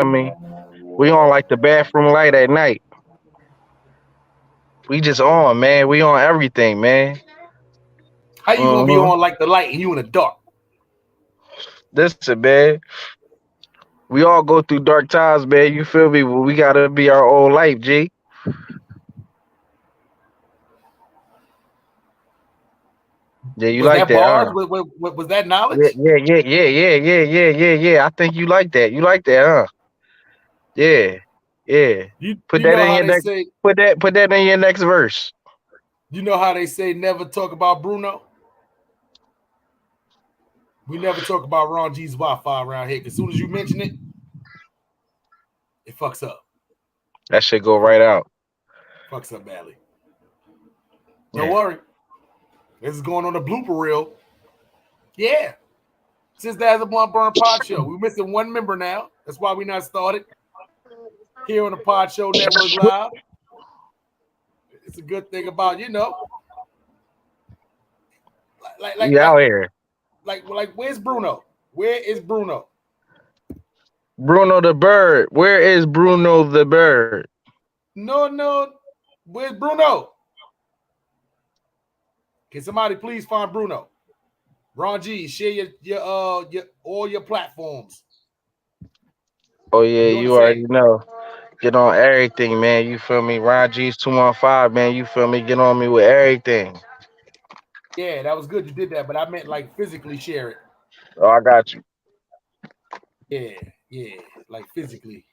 me? We on like the bathroom light at night. We just on, man. We on everything, man. How you gonna be Mm-hmm. on like the light and you in the dark? Listen, man. We all go through dark times, man. You feel me? Well, we gotta be our own life, G. Yeah, you Was like that that, bars? huh? Was that Yeah, knowledge? yeah, yeah, yeah, yeah, yeah, yeah, yeah, yeah. I think you like that. You like that, huh? Yeah, yeah. Put You that know in how your they next. say Put that in your next verse. never talk about Bruno. We never talk about Ron G's Wi-Fi around here. Cause as soon as you mention it, it fucks up. That shit go right out. Fucks up badly. Don't Yeah. worry. This is going on the blooper reel. Yeah. Since that's a Blunt Burn Pod Show. We're missing one member now. That's why we not started here on the Pod Show Network Live. It's a good thing about, like like We like out here. like where's Bruno? Where is Bruno? Bruno the Bird. Where is Bruno the Bird? No. Where's Bruno? Can somebody please find Bruno? Ron G, share your all your platforms. Oh yeah, We on the you already same. know. Get on everything, man. You feel me? Ron G's 215, man. You feel me? Get on me with everything. Yeah, that was good. You did that, but I meant like physically share it. Oh, I got you. Yeah, like physically.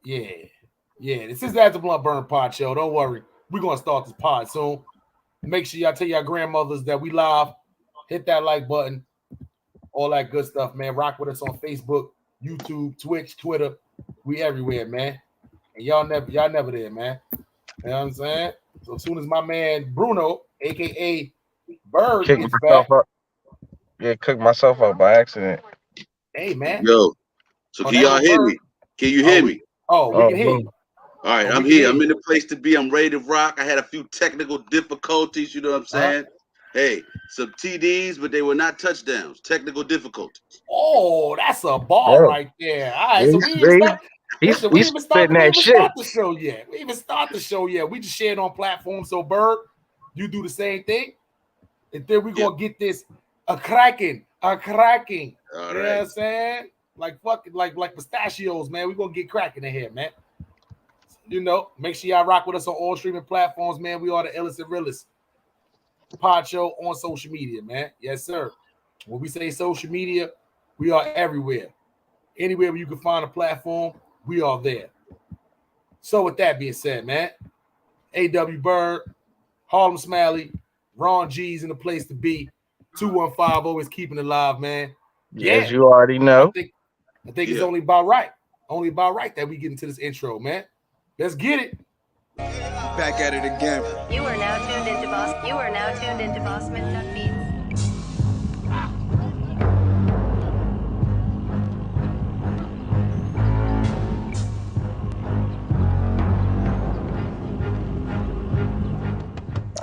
Yeah, yeah. This is that's the Blunt Burn Pod Show. Don't worry, we're gonna start this pod soon. Make sure y'all tell your grandmothers that we live. Hit that like button, all that good stuff, man. Rock with us on Facebook, YouTube, Twitch, Twitter. We everywhere, man. And y'all never there, man. You know what I'm saying? So as soon as my man Bruno, aka Bird, Kick gets myself back, up. Yeah, cook myself up by accident. hey man. Yo, so Oh, can there y'all go hear Bird. me? Can you Oh, hear we me? we Oh, can hear bro. you. All right, Oh, I'm we can here. hear I'm you. in the place to be. I'm ready to rock. I had a few technical difficulties, you know what I'm Uh-huh. saying? Hey, some TDs, but they were not touchdowns. Technical difficulties. Oh, that's a ball Oh, right there. All right, yeah, so we didn't even start. Listen, we he's didn't even start. spitting We that didn't even shit. start the show yet. We didn't even start the show yet. We just shared on platforms. So, Bird, you do the same thing, and then we're Yep. gonna get this a cracking. All You know what right. I'm saying? Like fucking like pistachios, man. We're gonna get cracking in here, man. Make sure y'all rock with us on all streaming platforms, man. We are the illest and realest pod show on social media, man. Yes, sir. When we say social media, we are everywhere. Anywhere where you can find a platform, we are there. So with that being said, man, A.W. Bird, Harlem Smalley, Ron G's in the place to be. 215 always keeping it live, man. As Yeah, you already I know. think I think it's Yeah. only about right. Only about right that we get into this intro, man. Let's get it. Back at it again. You are now tuned into Boss. You are now tuned into Bossman Nut Beats.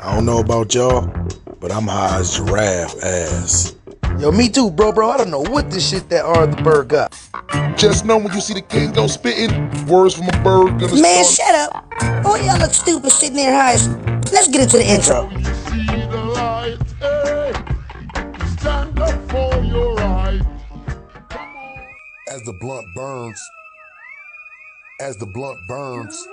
I don't know about y'all, but I'm high as giraffe ass. Yo, me too, bro. I don't know what this shit that Arthur Bird got. Just know when you see the king go spitting, words from a bird gonna Man, start. shut up. All y'all look stupid sitting there high. Let's get into the intro. When you see the light, hey, stand up for your right. As the blunt burns, as the blunt burns,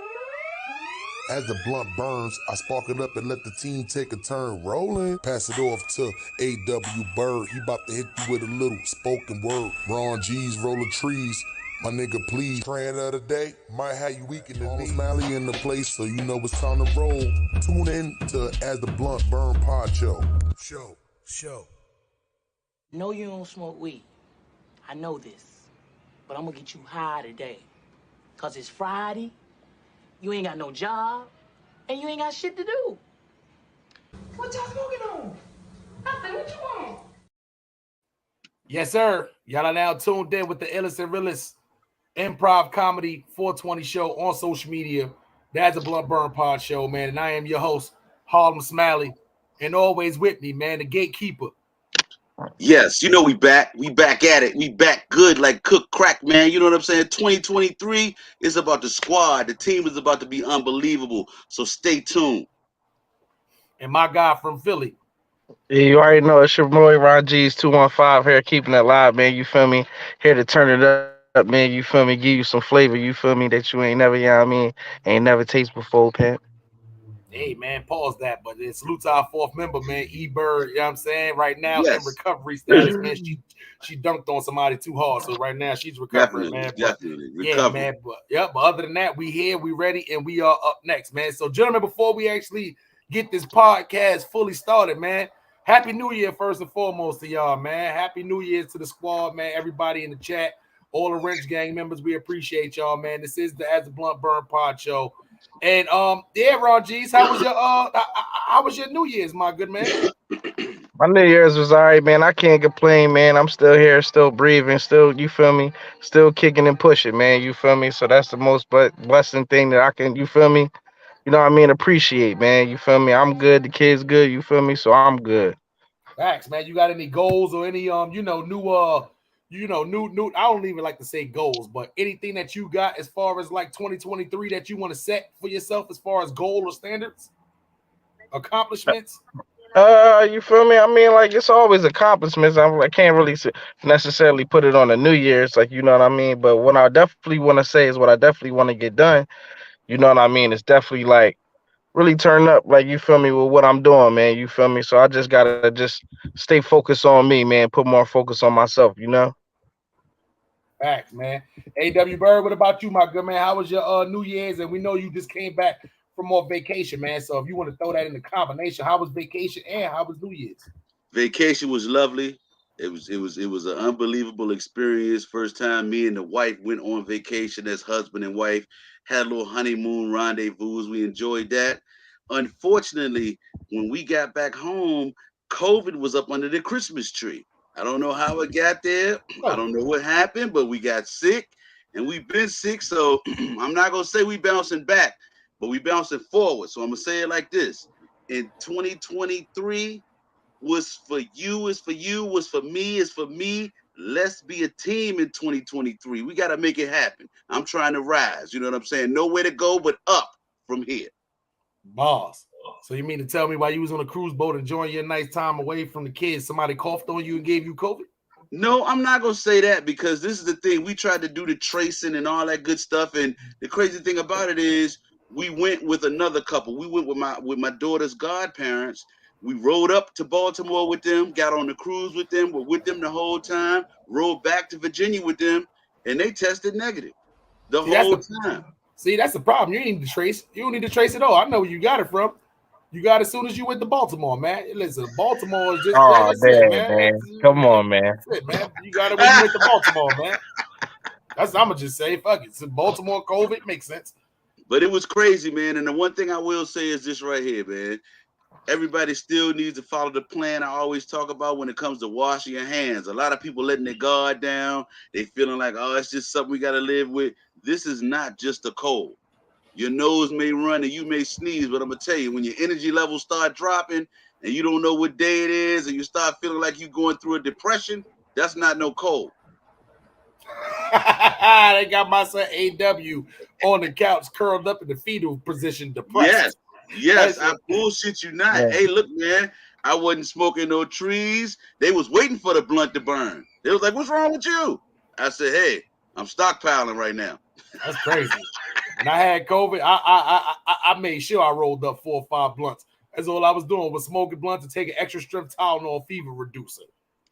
as the blunt burns, I spark it up and let the team take a turn rolling. Pass it off to A.W. Bird. He about to hit you with a little spoken word. Ron G's rolling trees. My nigga, please. Trend of the day might have you weak in the knee. Smiley in the place, so you know it's time to roll. Tune in to As the Blunt Burn Pod Show. Show. No, you don't smoke weed. I know this. But I'm gonna get you high today. Cause it's Friday, you ain't got no job, and you ain't got shit to do. What y'all smoking on? I said, what you want? Yes, sir. Y'all are now tuned in with the illest and realest improv comedy 420 show on social media. That's a Blunt Burn Pod show, man. And I am your host, Harlem Smalley. And always with me, man, the gatekeeper, Yes, you know we back. We back at it. We back good like cook crack, man. You know what I'm saying? 2023 is about the squad. The team is about to be unbelievable. So stay tuned. And my guy from Philly. Yeah, you already know it's your boy Ron G's 215 here, keeping it live, man. You feel me? Here to turn it up, man. You feel me? Give you some flavor, you feel me? That you ain't never, you know what I mean? Ain't never taste before, pimp. Hey man, pause that. But then salute to our fourth member, man, E Bird. You know what I'm saying? Right now in Yes, recovery status, man. She dunked on somebody too hard. So right now she's recovering, definitely, man. But definitely. yeah, Recovery. man. But other than that, we here, we ready, and we are up next, man. So, gentlemen, before we actually get this podcast fully started, man. Happy New Year, first and foremost, to y'all, man. Happy New Year to the squad, man. Everybody in the chat, all the Wrench Gang members, we appreciate y'all, man. This is the As the Blunt Burn Pod Show. And yeah, Ron G's, how was your New Year's, my good man? My New Year's was alright, man. I can't complain, man. I'm still here, still breathing, still, you feel me? Still kicking and pushing, man. You feel me? So that's the most blessing thing that I can, you feel me? You know what I mean? Appreciate, man. You feel me? I'm good. The kid's good. You feel me? So I'm good. Facts, man. You got any goals or any new I don't even like to say goals, but anything that you got as far as like 2023 that you want to set for yourself as far as goal or standards, accomplishments? You feel me? I mean, like it's always accomplishments. I can't really necessarily put it on the New Year's, like you know what I mean. But what I definitely want to say is what I definitely want to get done. You know what I mean? It's definitely like really turn up, like you feel me, with what I'm doing, man. You feel me? So I just gotta just stay focused on me, man. Put more focus on myself. You know? Facts, man. A.W. Bird, what about you, my good man? How was your New Year's? And we know you just came back from more vacation, man. So if you want to throw that in the combination, how was vacation and how was New Year's? Vacation was lovely. It was an unbelievable experience. First time me and the wife went on vacation as husband and wife. Had a little honeymoon rendezvous. We enjoyed that. Unfortunately, when we got back home, COVID was up under the Christmas tree. I don't know how it got there. I Oh, don't know what happened, but we got sick and we've been sick. So I'm not gonna say we bouncing back, but we bouncing forward. So I'm gonna say it like this. In 2023, was for you, is for you, was for me, is for me. Let's be a team in 2023. We got to make it happen. I'm trying to rise. You know what I'm saying? Nowhere to go but up from here. boss. So you mean to tell me while you was on a cruise boat enjoying your nice time away from the kids, somebody coughed on you and gave you COVID? No, I'm not gonna say that because this is the thing. We tried to do the tracing and all that good stuff, and the crazy thing about it is we went with another couple. We went with my daughter's godparents. We rode up to Baltimore with them, got on the cruise with them, were with them the whole time, rode back to Virginia with them, and they tested negative the See, that's whole the time. that's the problem. You need to trace. You don't need to trace it all. I know where you got it from. You got it as soon as you went to Baltimore, man. Listen, Baltimore is just Oh that's it, damn, man. man. Come on, man. That's it, man. You got it when you went to Baltimore, man. That's I'm gonna just say, fuck it. So Baltimore COVID makes sense. But it was crazy, man. And the one thing I will say is this right here, man. Everybody still needs to follow the plan I always talk about when it comes to washing your hands. A lot of people letting their guard down. They feeling like, oh, it's just something we got to live with. This is not just a cold. Your nose may run and you may sneeze, but I'm going to tell you, when your energy levels start dropping and you don't know what day it is and you start feeling like you're going through a depression, that's not no cold. They got my son AW on the couch, curled up in the fetal position, Yes, depressed. yes, I bullshit you not. Yeah. Hey, look, man, I wasn't smoking no trees. They was waiting for the blunt to burn. They was like, "What's wrong with you?" I said, "Hey, I'm stockpiling right now." That's crazy. When I had COVID, I made sure I rolled up 4 or 5 blunts. That's all I was doing was smoking blunts and taking extra strength Tylenol fever reducer.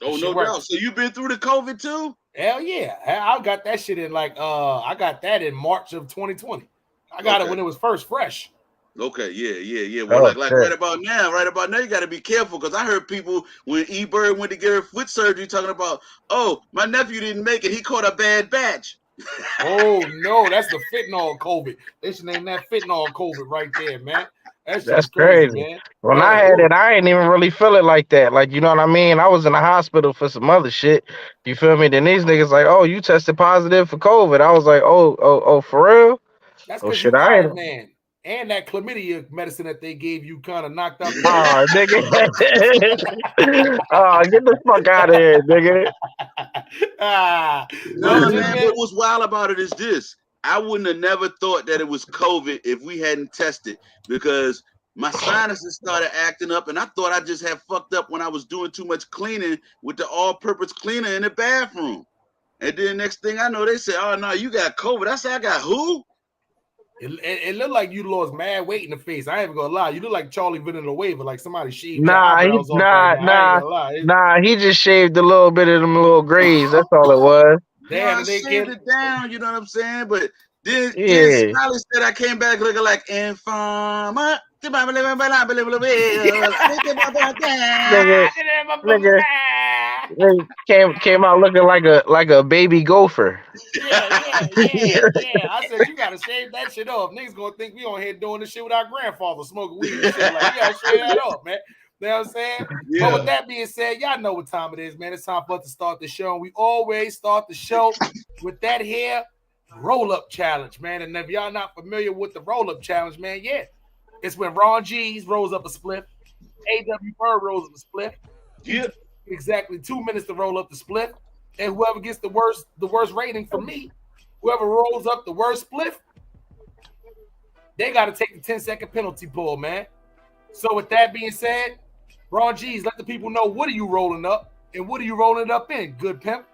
That Oh, shit no doubt. works. So you been through the COVID too? Hell yeah. I got that shit in I got that in March of 2020. I got it Okay. when it was first fresh. Okay, yeah. Well, Oh like shit. right about now, you got to be careful because I heard people when E Bird went to get her foot surgery talking about, oh, my nephew didn't make it. He caught a bad batch. Oh no, that's the fentanyl COVID. They should name that fentanyl COVID right there, man. That shit That's is crazy, crazy. man. When I Yeah. had it, I ain't even really feel it like that. Like, you know what I mean? I was in the hospital for some other shit. You feel me? Then these niggas like, oh, you tested positive for COVID. I was like, oh, for real? That's Oh because shit, you I ain't. Iron Man. And that chlamydia medicine that they gave you kind of knocked out the Oh, nigga. Oh, get the fuck out of here, nigga. No, man, but what's wild about it is this. I wouldn't have never thought that it was COVID if we hadn't tested, because my sinuses started acting up, and I thought I just had fucked up when I was doing too much cleaning with the all-purpose cleaner in the bathroom. And then next thing I know, they said, "Oh no, you got COVID." I said, "I got who?" It looked like you lost mad weight in the face. I ain't even gonna lie. You look like Charlie Vanilla Waver, like somebody shaved your eyebrows off right now. I ain't gonna lie. Nah, he just shaved a little bit of them little grays. That's all it was. Damn, I shaved it down, you know what I'm saying? But then Yeah. Smiley said I came back looking like Informer. Nigga came out looking like a baby gopher. Yeah. I said, you gotta shave that shit off. Niggas gonna think we on here doing this shit with our grandfather smoking weed and shit. Like, you gotta shave that off, man. You know what I'm saying? Yeah. But with that being said, y'all know what time it is, man. It's time for us to start the show. And we always start the show with that here roll-up challenge, man. And if y'all not familiar with the roll-up challenge, man, yeah. It's when Ron G's rolls up a spliff, A.W. Bird rolls up a spliff. Yeah. Exactly 2 minutes to roll up the spliff. And whoever gets the worst rating from me, whoever rolls up the worst spliff, they got to take the 10-second penalty pull, man. So with that being said, Ron G's, let the people know, what are you rolling up and what are you rolling it up in, good pimp?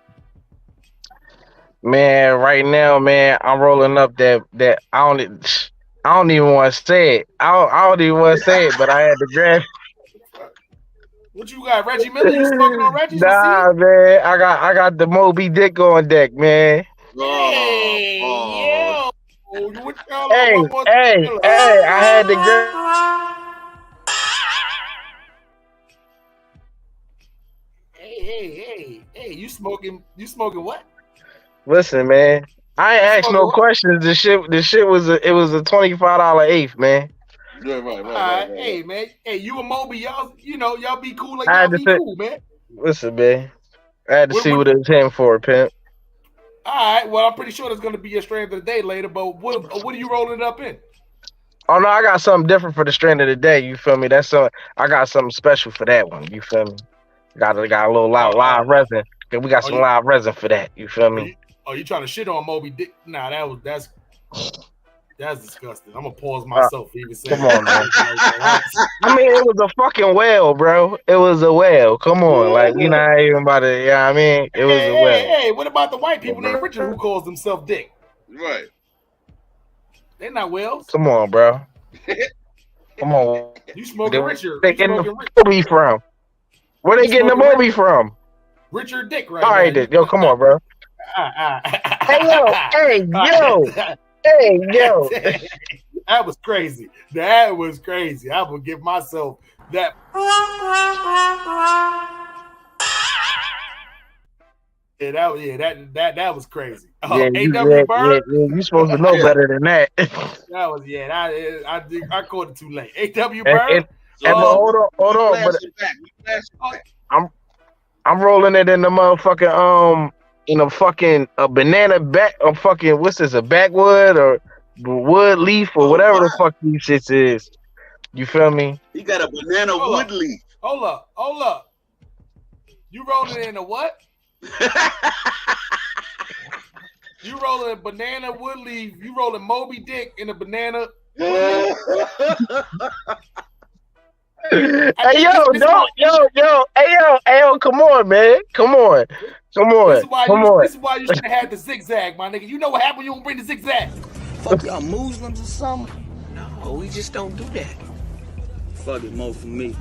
Man, right now, man, I'm rolling up that I don't even want to say it. I don't even want to say it, but I had to grab. What you got, Reggie Miller? You smoking on Reggie? Nah, man, I got the Moby Dick on deck, man. Hey, yo. Hey, I had to grab. Hey, you smoking what? Listen, man, I ain't asked no questions. The shit was a $25 eighth, man. Right. Hey, man. Hey, you and Moby, y'all be cool like y'all be cool, man. Listen, man, I had to see what it was in for, pimp. All right, well, I'm pretty sure there's going to be a strain of the day later, but what are you rolling it up in? Oh, no, I got something different for the strain of the day, you feel me? I got something special for that one, you feel me? Got a little live resin. We got some live resin for that, you feel me? You trying to shit on Moby Dick? Nah, that's disgusting. I'm gonna pause myself for even saying. Come on, man. I mean, it was a fucking whale, bro. It was a whale. Come on, like we not even about to. Yeah, I mean, it was a whale. Hey, what about the white people named Richard who calls themselves Dick? Right. They're not whales. Come on, bro. Come on. You smoking Richard? They getting the Moby from? Where they getting the Moby from? Richard Dick, right? All right, then. Yo, come on, bro. Hey, yo. That was crazy. I would give myself that. That was crazy. AW Bird. You supposed to know better than that. I caught it too late. AW Bird. Hold on. But I'm rolling it in the motherfucking in a fucking banana back. What's this? A backwood or wood leaf or whatever the fuck these shits is. You feel me? He got a banana wood leaf. Hold up. You rolling in a what? You rolling a banana wood leaf. You rolling Moby Dick in a banana. Hey yo, come on, man. Come on. This is why you should have had the zigzag, my nigga. You know what happened when you don't bring the zigzag? Fuck y'all Muslims or something? No, we just don't do that. Fuck it, more for me.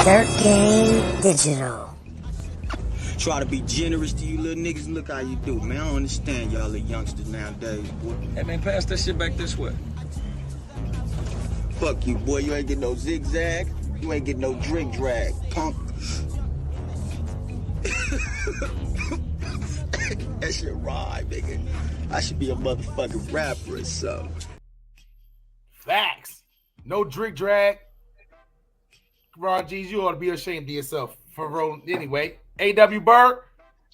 13 Digital. Try to be generous to you little niggas, and look how you do, man. I don't understand y'all little youngsters nowadays, boy. Hey, man, pass that shit back this way. Fuck you, boy. You ain't getting no zigzag. You ain't getting no drink drag, punk. That shit rhyme, nigga. I should be a motherfucking rapper or something. Facts. No drink drag. Ron G's, you ought to be ashamed of yourself for rolling. Anyway, A.W. Bird,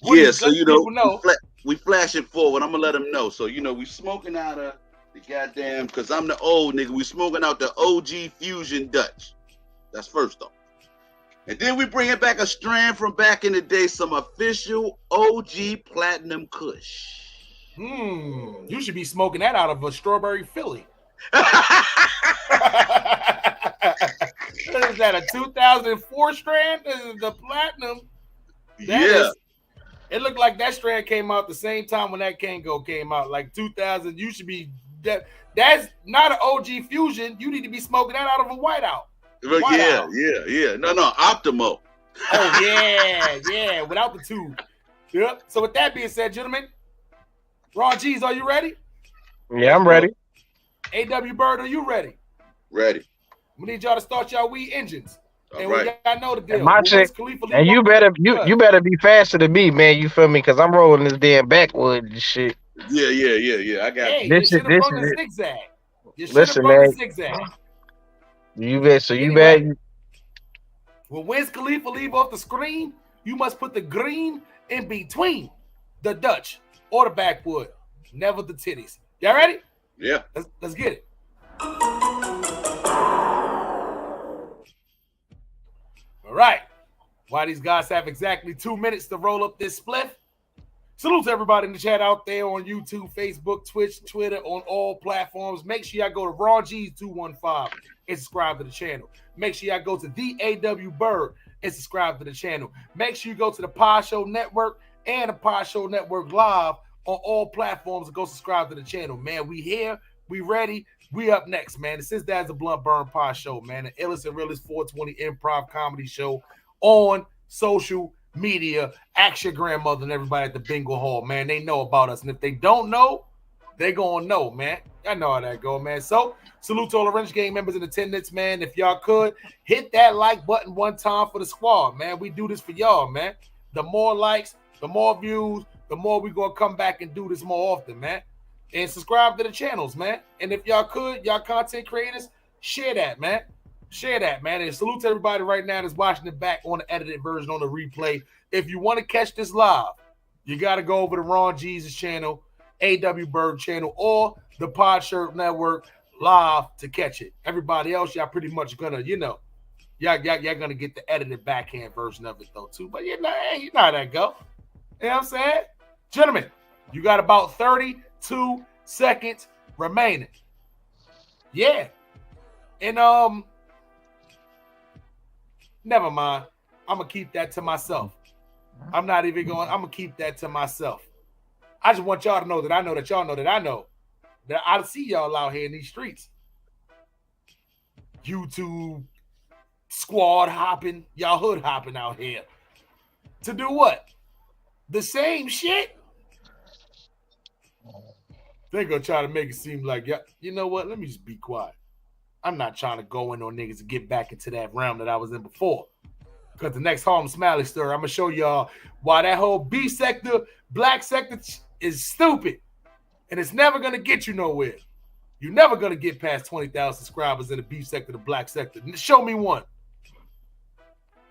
Yeah, so you know, we flashing forward. I'm gonna let them know. So you know, we smoking out of the goddamn, because I'm the old nigga. We smoking out the OG Fusion Dutch. That's first off. And then we bringing back a strand from back in the day, some official OG Platinum Kush. You should be smoking that out of a Strawberry Philly. Is that a 2004 strand? The Platinum. It looked like that strand came out the same time when that Kango came out, like 2000. You should be that's not an OG Fusion. You need to be smoking that out of a whiteout. Yeah. No, Optimo. Oh yeah, without the tube. Yep. So with that being said, gentlemen, Ron G's, are you ready? Yeah, I'm ready. AW Bird, are you ready? Ready. We need y'all to start y'all weed engines. And right. y'all know the deal. And my chick, and you better be faster than me, man. You feel me? Because I'm rolling this damn backwood and shit. Yeah. I got you should have brought the zigzag. Listen, man. You bet. So you bet. When Wiz Khalifa leave off the screen, you must put the green in between the Dutch or the backwood, never the titties. Y'all ready? Yeah. Let's get it. All right. While these guys have exactly 2 minutes to roll up this spliff, salute to everybody in the chat out there on YouTube, Facebook, Twitch, Twitter, on all platforms. Make sure y'all go to Raw G's 215 and subscribe to the channel. Make sure y'all go to the AW Bird and subscribe to the channel. Make sure you go to the Pod Show Network and the Pod Show Network Live on all platforms and go subscribe to the channel. Man, we here. We ready. We up next, man. This is Dad's a Blunt Burn Pod Show, man. The illest and realest 420 improv comedy show on social media. Ask your grandmother and everybody at the bingo hall, man. They know about us. And if they don't know, they gonna know, man. I know how that go, man. So, salute to all the Wrench Gang members in attendance, man. If y'all could, hit that like button one time for the squad, man. We do this for y'all, man. The more likes, the more views, the more we gonna come back and do this more often, man. And subscribe to the channels, man. And if y'all could, y'all content creators, share that, man. Share that, man. And salute to everybody right now that's watching it back on the edited version on the replay. If you want to catch this live, you got to go over to Ron Jesus channel, AW Bird channel, or the Pod Shirt Network live to catch it. Everybody else, y'all pretty much gonna, y'all gonna get the edited backhand version of it though too. But you know how that go. You know what I'm saying? Gentlemen, you got about 32 seconds remaining. Yeah. And never mind. I'm gonna keep that to myself. I'm not even going, I'm gonna keep that to myself. I just want y'all to know that I know that y'all know that I know that I see y'all out here in these streets. YouTube squad hopping, y'all hood hopping out here. To do what? The same shit? They're gonna try to make it seem like, you know what? Let me just be quiet. I'm not trying to go in on niggas and get back into that realm that I was in before. Because the next Harlem Smiley story, I'm gonna show y'all why that whole B sector, black sector is stupid. And it's never gonna get you nowhere. You're never gonna get past 20,000 subscribers in the B sector, the black sector. Show me one.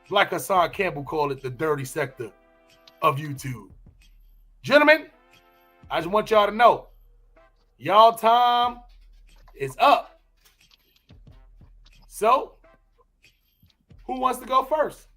Like Hassan Campbell called it, the dirty sector of YouTube. Gentlemen, I just want y'all to know, y'all time is up. So, who wants to go first?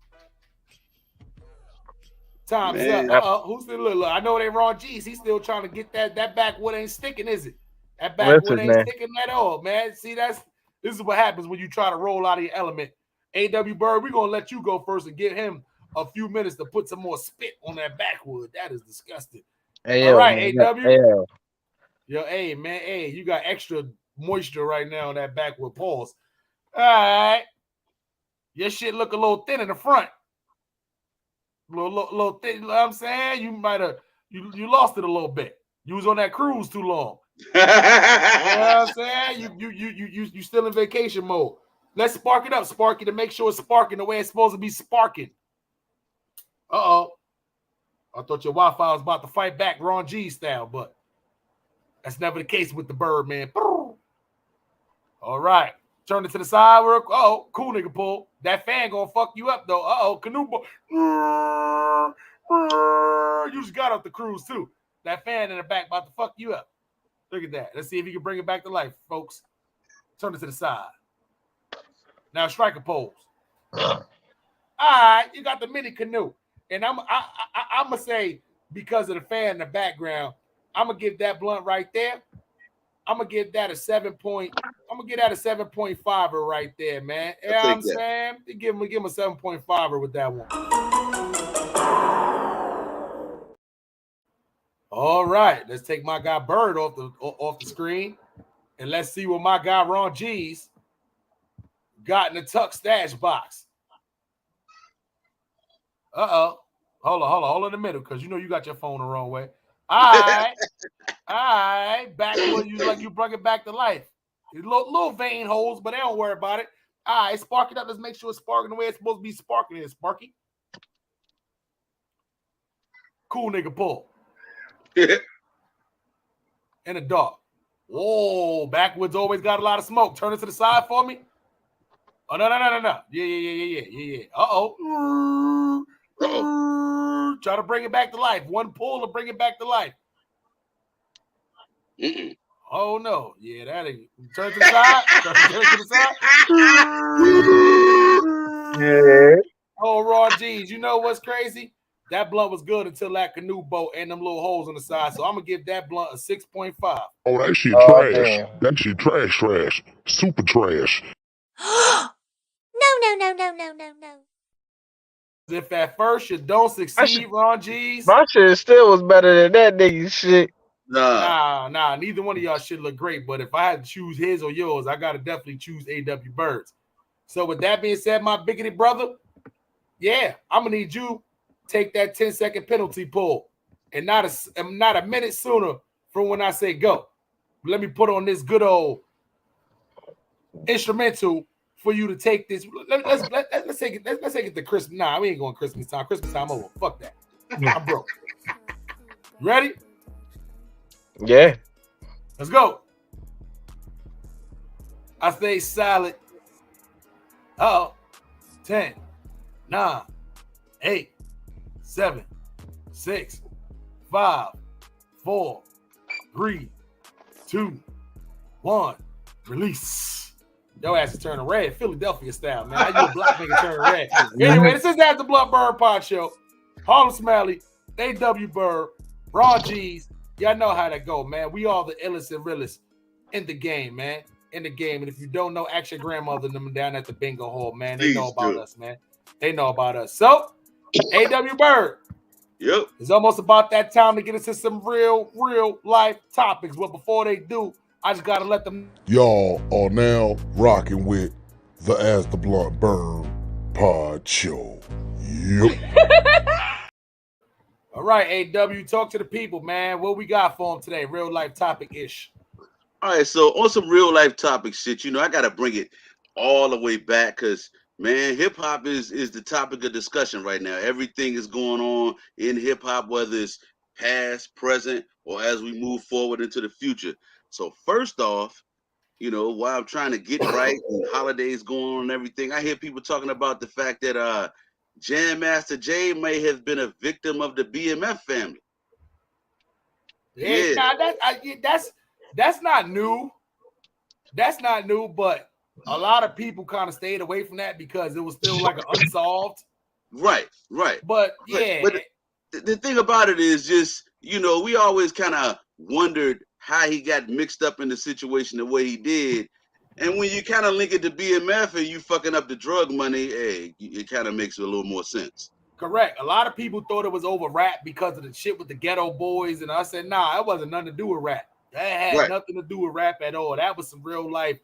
Time's up. Who's still look? I know they Ron G's. He's still trying to get that backwood ain't sticking, is it? That backwood ain't sticking at all, man. See, this is what happens when you try to roll out of your element. AW Bird, we're gonna let you go first and give him a few minutes to put some more spit on that backwood. That is disgusting. Hey, all right, man. AW. Yo, hey, man, hey, you got extra moisture right now on that backwood. Pause. All right. Your shit look a little thin in the front. Little thin, you know what I'm saying? You might have you lost it a little bit. You was on that cruise too long. You know what I'm saying? You still in vacation mode. Let's spark it up, Sparky, to make sure it's sparking the way it's supposed to be sparking. Uh-oh. I thought your Wi-Fi was about to fight back Ron G style, but that's never the case with the bird, man. All right. Turn it to the side. Oh, cool nigga pull. That fan gonna fuck you up though. Canoe ball. You just got off the cruise too. That fan in the back about to fuck you up. Look at that. Let's see if he can bring it back to life, folks. Turn it to the side. Now strike a pose. All right, you got the mini canoe. And I'm gonna say, because of the fan in the background, I'm gonna give that blunt right there. I'm gonna give that a 7.5 right there, man. You know what I'm saying? Give him a 7.5 with that one. All right, let's take my guy Bird off the screen, and let's see what my guy Ron G's got in the tuck stash box. Hold on in the middle, because you know you got your phone the wrong way. All right, backwards. You brought it back to life. Little vein holes, but they don't worry about it. All right, spark it up. Let's make sure it's sparking the way it's supposed to be sparking. It's Sparky. Cool nigga pull. In the dark. Whoa, backwoods always got a lot of smoke. Turn it to the side for me. Oh, no. Yeah. Uh-oh. Try to bring it back to life. One pull to bring it back to life. Oh, no. Yeah, that ain't. Turn it to the side. Turn it to the side. Yeah. Oh, Raw G's. You know what's crazy? That blunt was good until that canoe boat and them little holes on the side. So I'm going to give that blunt a 6.5. Oh, that shit trash. Damn. That shit trash. Super trash. No. If at first you don't succeed, Ron G's. My shit still was better than that nigga shit. Nah. Neither one of y'all should look great. But if I had to choose his or yours, I got to definitely choose A.W. Birds. So with that being said, my biggity brother, yeah, I'm going to need you take that 10-second penalty pull and not a minute sooner from when I say go. Let me put on this good old instrumental for you to take this. Let's take it. Let's take it to Christmas. Nah, we ain't going Christmas time. Christmas time over. Fuck that. I'm broke. You ready? Yeah. Let's go. I stay silent. 10, 9, 8, 7, 6, 5, 4, 3, 2, 1. Release. Your ass is turning red, Philadelphia style, man. How you a black nigga turn red? Anyway, this is the Blunt Bird Pod Show. Harlem Smalley, A.W. Bird, Raw G's. Y'all know how that go, man. We all the illest and realest in the game, man. In the game. And if you don't know, ask your grandmother and them down at the bingo hall, man. They know about us, man. They know about us. So, A.W. Bird. Yep. It's almost about that time to get into some real life topics. But before they do, I just got to let them. Y'all are now rocking with the As the Blunt Burn Pod Show. Yep. All right, A.W., talk to the people, man. What we got for them today? Real life topic-ish. All right, so on some real life topic shit, I got to bring it all the way back because, man, hip-hop is the topic of discussion right now. Everything is going on in hip-hop, whether it's past, present, or as we move forward into the future. So first off, while I'm trying to get right and holidays going on and everything, I hear people talking about the fact that Jam Master Jay may have been a victim of the BMF family. Yeah. That's not new. That's not new, but a lot of people kind of stayed away from that because it was still like an unsolved. Right. But yeah. But the thing about it is just, we always kind of wondered how he got mixed up in the situation the way he did. And when you kind of link it to BMF and you fucking up the drug money, hey, it kind of makes a little more sense. Correct. A lot of people thought it was over rap because of the shit with the Ghetto Boys. And I said, nah, it wasn't nothing to do with rap. That had nothing to do with rap at all. That was some real life.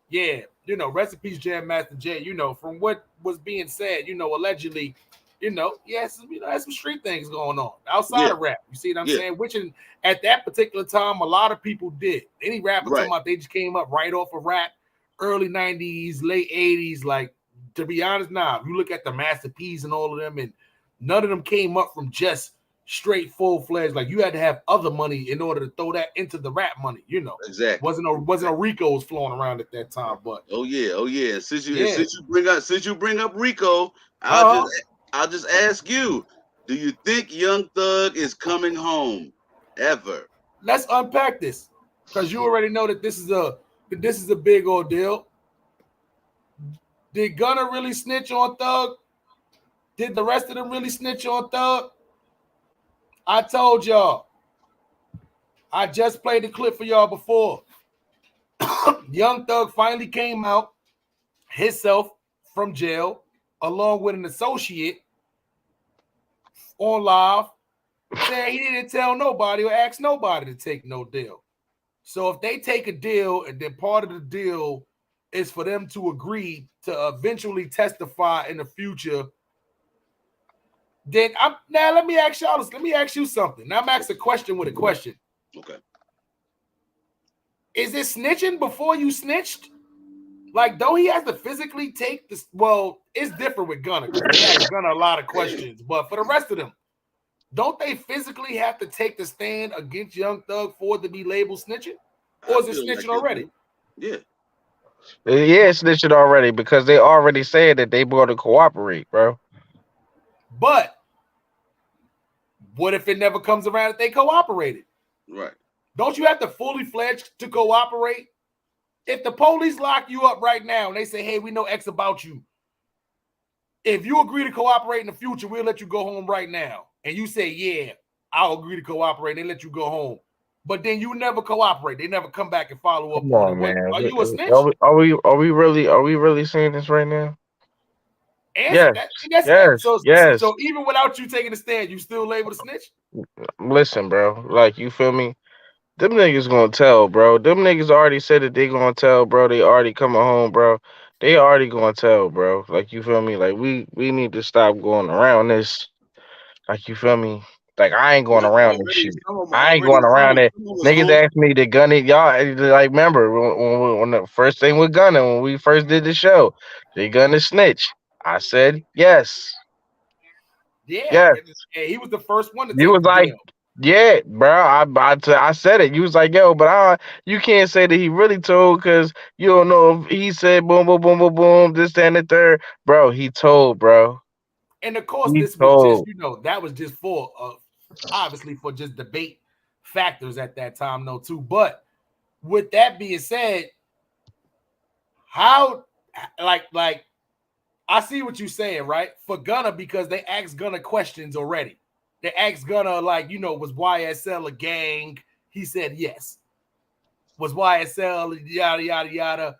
Yeah. Rest in peace, Jam Master Jay. From what was being said, allegedly, there's some street things going on outside of rap. You see what I'm saying? Which at that particular time, a lot of people did. Any rapper talking about they just came up right off of rap, early 90s, late 80s. Like, to be honest, if you look at the Master P's and all of them, and none of them came up from just straight full-fledged. Like, you had to have other money in order to throw that into the rap money, Exactly. Wasn't a Rico's flowing around at that time, but oh yeah. Since you bring up Rico, I'll just ask you, Do you think Young Thug is coming home ever? Let's unpack this, because you already know that this is a big old deal. Did Gunna really snitch on Thug? Did the rest of them really snitch on Thug? I told y'all. I just played the clip for y'all before. Young Thug finally came out himself from jail, along with an associate on live, saying he didn't tell nobody or ask nobody to take no deal. So if they take a deal and then part of the deal is for them to agree to eventually testify in the future, then now let me ask y'all this. Let me ask you something. Now I'm asking a question with a question. Okay. Is it snitching before you snitched? Like, don't he have to physically take this? Well, it's different with Gunna because they ask Gunna a lot of questions. But for the rest of them, don't they physically have to take the stand against Young Thug for it to be labeled snitching? Or is it snitching already? Yeah. Yeah, it's snitching already because they already said that they going to cooperate, bro. But what if it never comes around that they cooperated? Right. Don't you have to fully fledged to cooperate? If the police lock you up right now and they say, hey, we know X about you, if you agree to cooperate in the future, we'll let you go home right now. And you say, yeah, I'll agree to cooperate. They let you go home. But then you never cooperate. They never come back and follow up Come on on, it. What, man. are you a snitch? Are we really saying this right now? Answer that. Yes. So even without you taking a stand, you still labeled a snitch? Listen, bro. Like, you feel me? Them niggas gonna tell, bro. Them niggas already said that they gonna tell, bro. They already coming home, bro. They already gonna tell, bro. Like, you feel me? Like, we need to stop going around this. Like, you feel me? Like, I ain't going around this shit. I ain't going around it. Niggas asked me to gun it. Y'all, like, remember when the first thing with Gunna, when we first did the show, they gonna snitch. I said yes. Yeah. Yes. And he was the first one to You take was the like, deal. yeah, bro. I said it. You was like, yo, but you can't say that he really told because you don't know if he said boom, boom, boom, boom, boom, this, that, and the third. Bro, he told, bro. And of course, He this was just, told. that was just for, obviously, for just debate factors at that time, though, too. But with that being said, how, like, I see what you're saying, right? For Gunna, because they asked Gunna questions already. They asked Gunna, like, was YSL a gang? He said yes. Was YSL yada, yada, yada,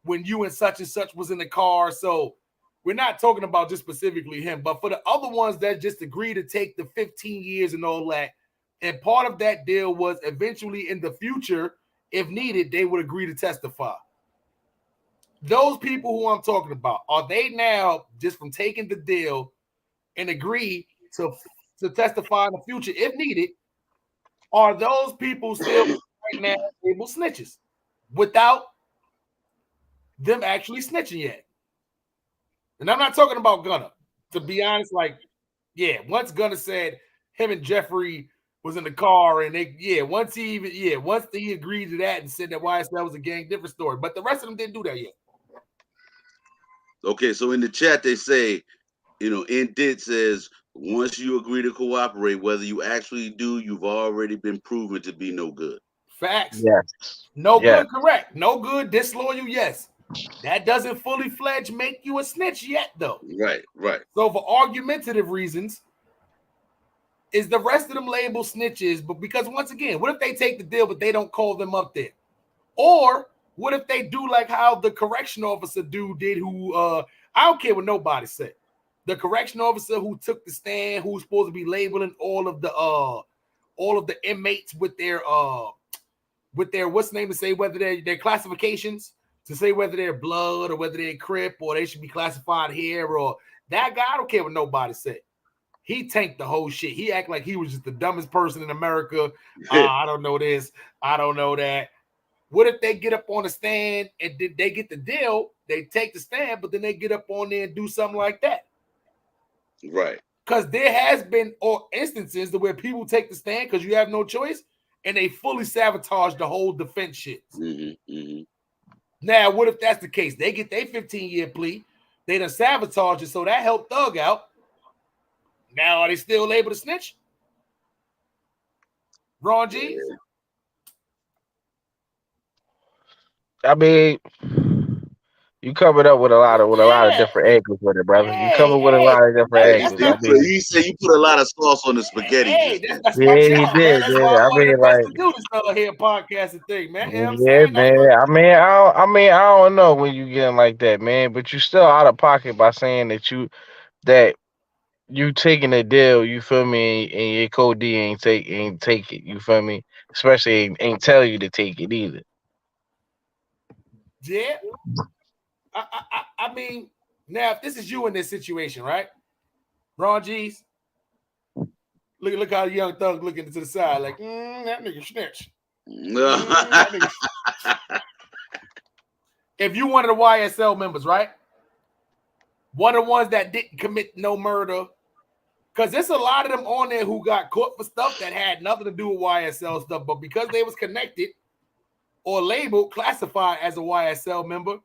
when you and such was in the car? So we're not talking about just specifically him, but for the other ones that just agreed to take the 15 years and all that, and part of that deal was eventually in the future, if needed, they would agree to testify. Those people who I'm talking about, are they now just from taking the deal and agree to testify in the future if needed? Are those people still right now able snitches without them actually snitching yet? And I'm not talking about Gunna. To be honest, like, yeah, once Gunna said him and Jeffrey was in the car and once he agreed to that and said that YSL was a gang, different story. But the rest of them didn't do that yet. Okay, so in the chat they say, Indent says, once you agree to cooperate, whether you actually do, you've already been proven to be no good. Facts. Yes. No good, correct. No good, disloyal, yes. That doesn't fully fledged make you a snitch yet, though. Right. So for argumentative reasons, is the rest of them labeled snitches? But because once again, what if they take the deal but they don't call them up there? Or what if they do like how the correction officer dude did, who I don't care what nobody said. The correction officer who took the stand, who's supposed to be labeling all of the inmates with their what's the name to say whether their classifications, to say whether they're blood or whether they're Crip or they should be classified here, or that guy, I don't care what nobody said. He tanked the whole shit. He act like he was just the dumbest person in America. I don't know this. I don't know that. What if they get up on the stand and they get the deal, they take the stand, but then they get up on there and do something like that? Right. Because there has been instances where people take the stand because you have no choice, and they fully sabotage the whole defense shit. Mm-hmm. Now, what if that's the case? They get their 15-year plea. They done sabotage it, so that helped Thug out. Now, are they still able to snitch? Ron G's? I mean, you covered up with a lot of different angles with it, brother. You covered with a lot of different angles. I mean, he said you put a lot of sauce on the spaghetti. Hey, that's my yeah, job, he man. did. That's Yeah, why I'm I one of mean, the best like, to do this fella here podcasting thing, man. You know what I'm yeah, saying? man. I mean, I don't know when you getting like that, man. But you still out of pocket by saying that you taking a deal. You feel me? And your code D ain't take it. You feel me? Especially ain't tell you to take it either. Yeah. I mean, now if this is you in this situation, right? Ron G's, look how Young Thug looking to the side, like that nigga snitch. That nigga. If you one of the YSL members, right? One of the ones that didn't commit no murder, because there's a lot of them on there who got caught for stuff that had nothing to do with YSL stuff, but because they was connected or labeled, classified as a YSL member,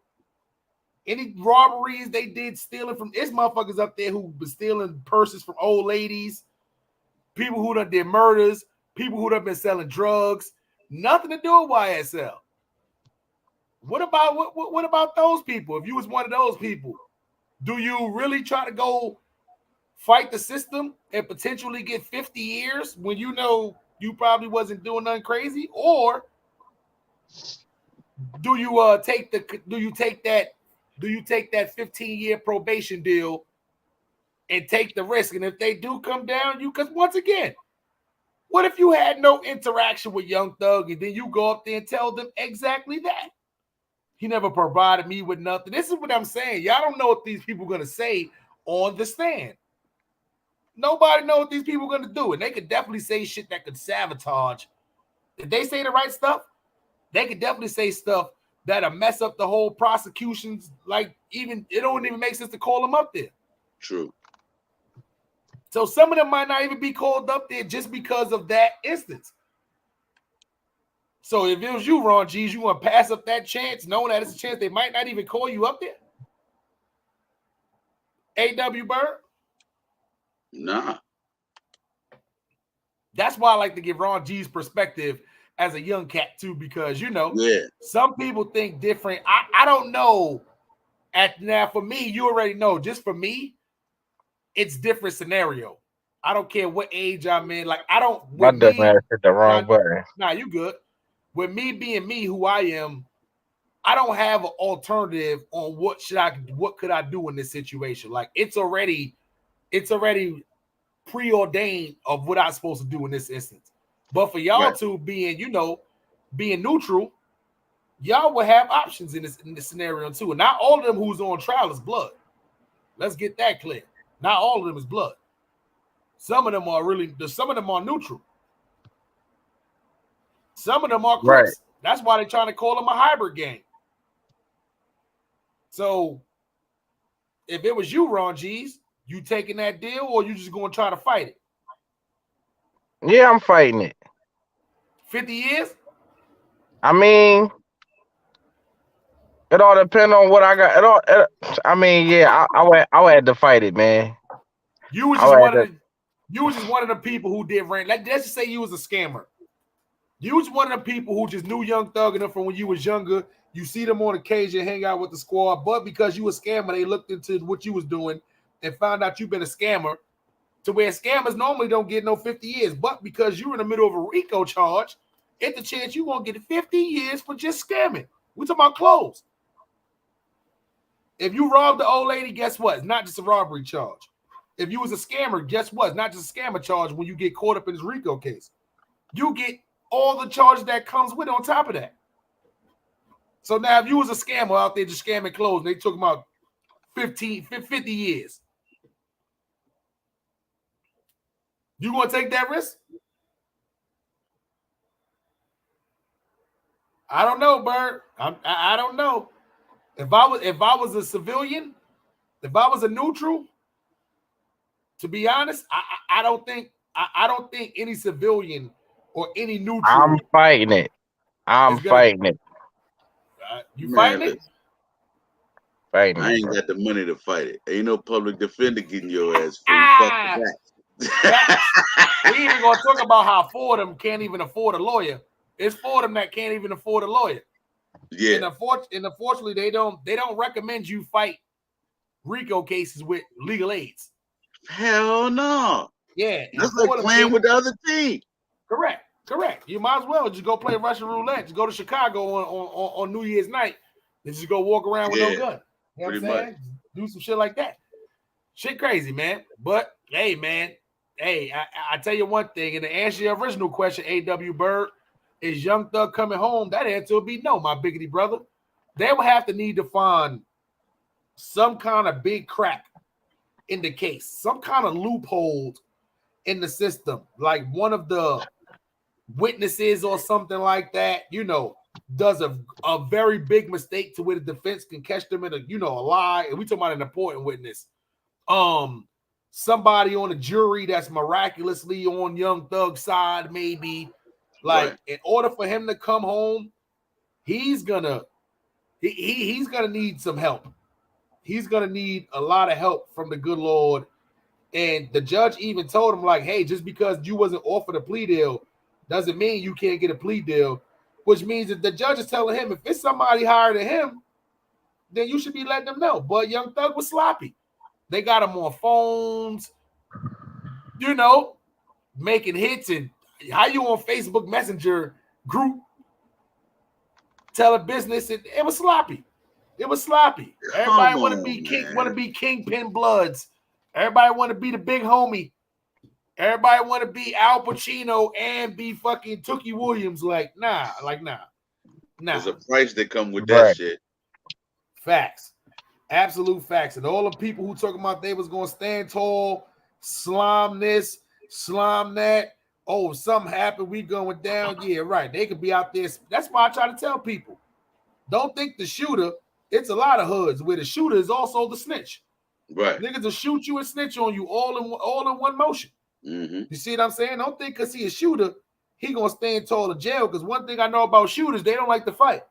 any robberies they did stealing from, it's motherfuckers up there who been stealing purses from old ladies, people who done did murders, people who done been selling drugs, nothing to do with YSL. What about those people? If you was one of those people, do you really try to go fight the system and potentially get 50 years when you know you probably wasn't doing nothing crazy? Or do you take that 15-year probation deal and take the risk? And if they do come down, because once again, what if you had no interaction with Young Thug and then you go up there and tell them exactly that? He never provided me with nothing. This is what I'm saying. Y'all don't know what these people are going to say on the stand. Nobody knows what these people are going to do. And they could definitely say shit that could sabotage. If they say the right stuff, they could definitely say stuff that'll mess up the whole prosecutions. Like, even it don't even make sense to call them up there. True. So some of them might not even be called up there just because of that instance. So if it was you, Ron G's, you want to pass up that chance, knowing that it's a chance they might not even call you up there? A.W. Bird? Nah. That's why I like to give Ron G's perspective as a young cat too, because some people think different. I don't know. Now for me, you already know. Just for me, it's different scenario. I don't care what age I'm in. Like I don't. My dumb ass hit the wrong button. Nah, you good. With me being me, who I am, I don't have an alternative on what could I do in this situation. Like it's already preordained of what I'm supposed to do in this instance. But for y'all two being neutral, y'all will have options in this scenario too. And not all of them who's on trial is blood. Let's get that clear. Not all of them is blood. Some of them are neutral. Some of them are crooks. Right. That's why they're trying to call them a hybrid gang. So if it was you, Ron G's, you taking that deal or you just going to try to fight it? Yeah, I'm fighting it. 50 years? I mean, it all depends on what I got. I would have to fight it, man. You was just one of the people who did rent. Let's just say you was a scammer. You was one of the people who just knew Young Thug enough from when you was younger. You see them on occasion, hang out with the squad, but because you were a scammer, they looked into what you was doing and found out you've been a scammer, to where scammers normally don't get no 50 years. But because you're in the middle of a RICO charge, it's a chance you won't get 50 years for just scamming. We're talking about clothes. If you robbed the old lady, guess what? It's not just a robbery charge. If you was a scammer, guess what? It's not just a scammer charge when you get caught up in this RICO case. You get all the charges that comes with it on top of that. So now if you was a scammer out there just scamming clothes, and they took about 50 years. You gonna take that risk? I don't know, Bird. I don't know. If I was a civilian, if I was a neutral, to be honest, I don't think any civilian or any neutral. I'm fighting it. Fighting it. You fighting it? I ain't got the money to fight it. Ain't no public defender getting your ass free. Fuck that. We even gonna talk about how four of them can't even afford a lawyer. It's four of them that can't even afford a lawyer. Yeah. And unfortunately, they don't recommend you fight RICO cases with legal aids. Hell no. Yeah, that's like playing with the other team. Correct. You might as well just go play Russian roulette. Just go to Chicago on New Year's night and just go walk around with no gun. You know what I'm saying? Do some shit like that. Shit crazy, man. But hey, man. Hey, I tell you one thing, and to answer your original question, A.W. Bird, is Young Thug coming home? That answer would be no, my biggity brother. They will have to need to find some kind of big crack in the case, some kind of loophole in the system, like one of the witnesses or something like that, does a very big mistake to where the defense can catch them in a lie. And we talking about an important witness. Somebody on the jury that's miraculously on Young Thug's side, maybe. Like, in order for him to come home, he's gonna need some help. He's gonna need a lot of help from the good Lord. And the judge even told him, like, hey, just because you wasn't offered a plea deal doesn't mean you can't get a plea deal, which means that the judge is telling him if it's somebody higher than him, then you should be letting them know. But Young Thug was sloppy. They got him on phones, making hits. And how you on Facebook Messenger group telling business? It was sloppy. Everybody want to be Kingpin Bloods. Everybody want to be the big homie. Everybody want to be Al Pacino and be fucking Tookie Williams. Nah. There's a price that come with that shit. Facts. Absolute facts. And all the people who talking about they was going to stand tall, slime this, slime that. Oh, something happened, we going down. Yeah, right. They could be out there. That's why I try to tell people. Don't think the shooter, it's a lot of hoods where the shooter is also the snitch. Right. Niggas will shoot you and snitch on you all in one motion. Mm-hmm. You see what I'm saying? Don't think because he a shooter, he gonna stand tall to jail. Because one thing I know about shooters, they don't like to fight.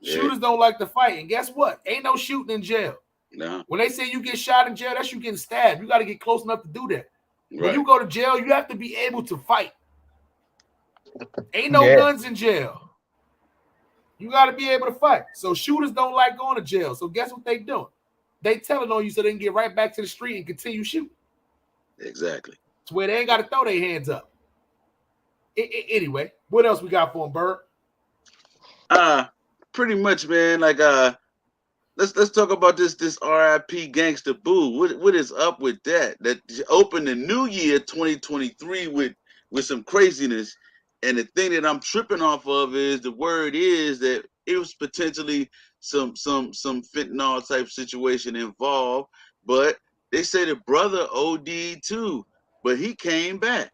Yeah. Shooters don't like to fight. And guess what? Ain't no shooting in jail. No. When they say you get shot in jail, that's you getting stabbed. You got to get close enough to do that. Right. When you go to jail, you have to be able to fight. Ain't no guns in jail. You got to be able to fight. So shooters don't like going to jail. So guess what they doing? They telling on you so they can get right back to the street and continue shooting. Exactly. It's where they ain't got to throw their hands up. Anyway, what else we got for them, Bird? Pretty much, man. Like, let's talk about this RIP Gangsta Boo. What is up with that? That opened the new year 2023 with some craziness. And the thing that I'm tripping off of is the word is that it was potentially some fentanyl type situation involved, but they say the brother OD'd too, but he came back.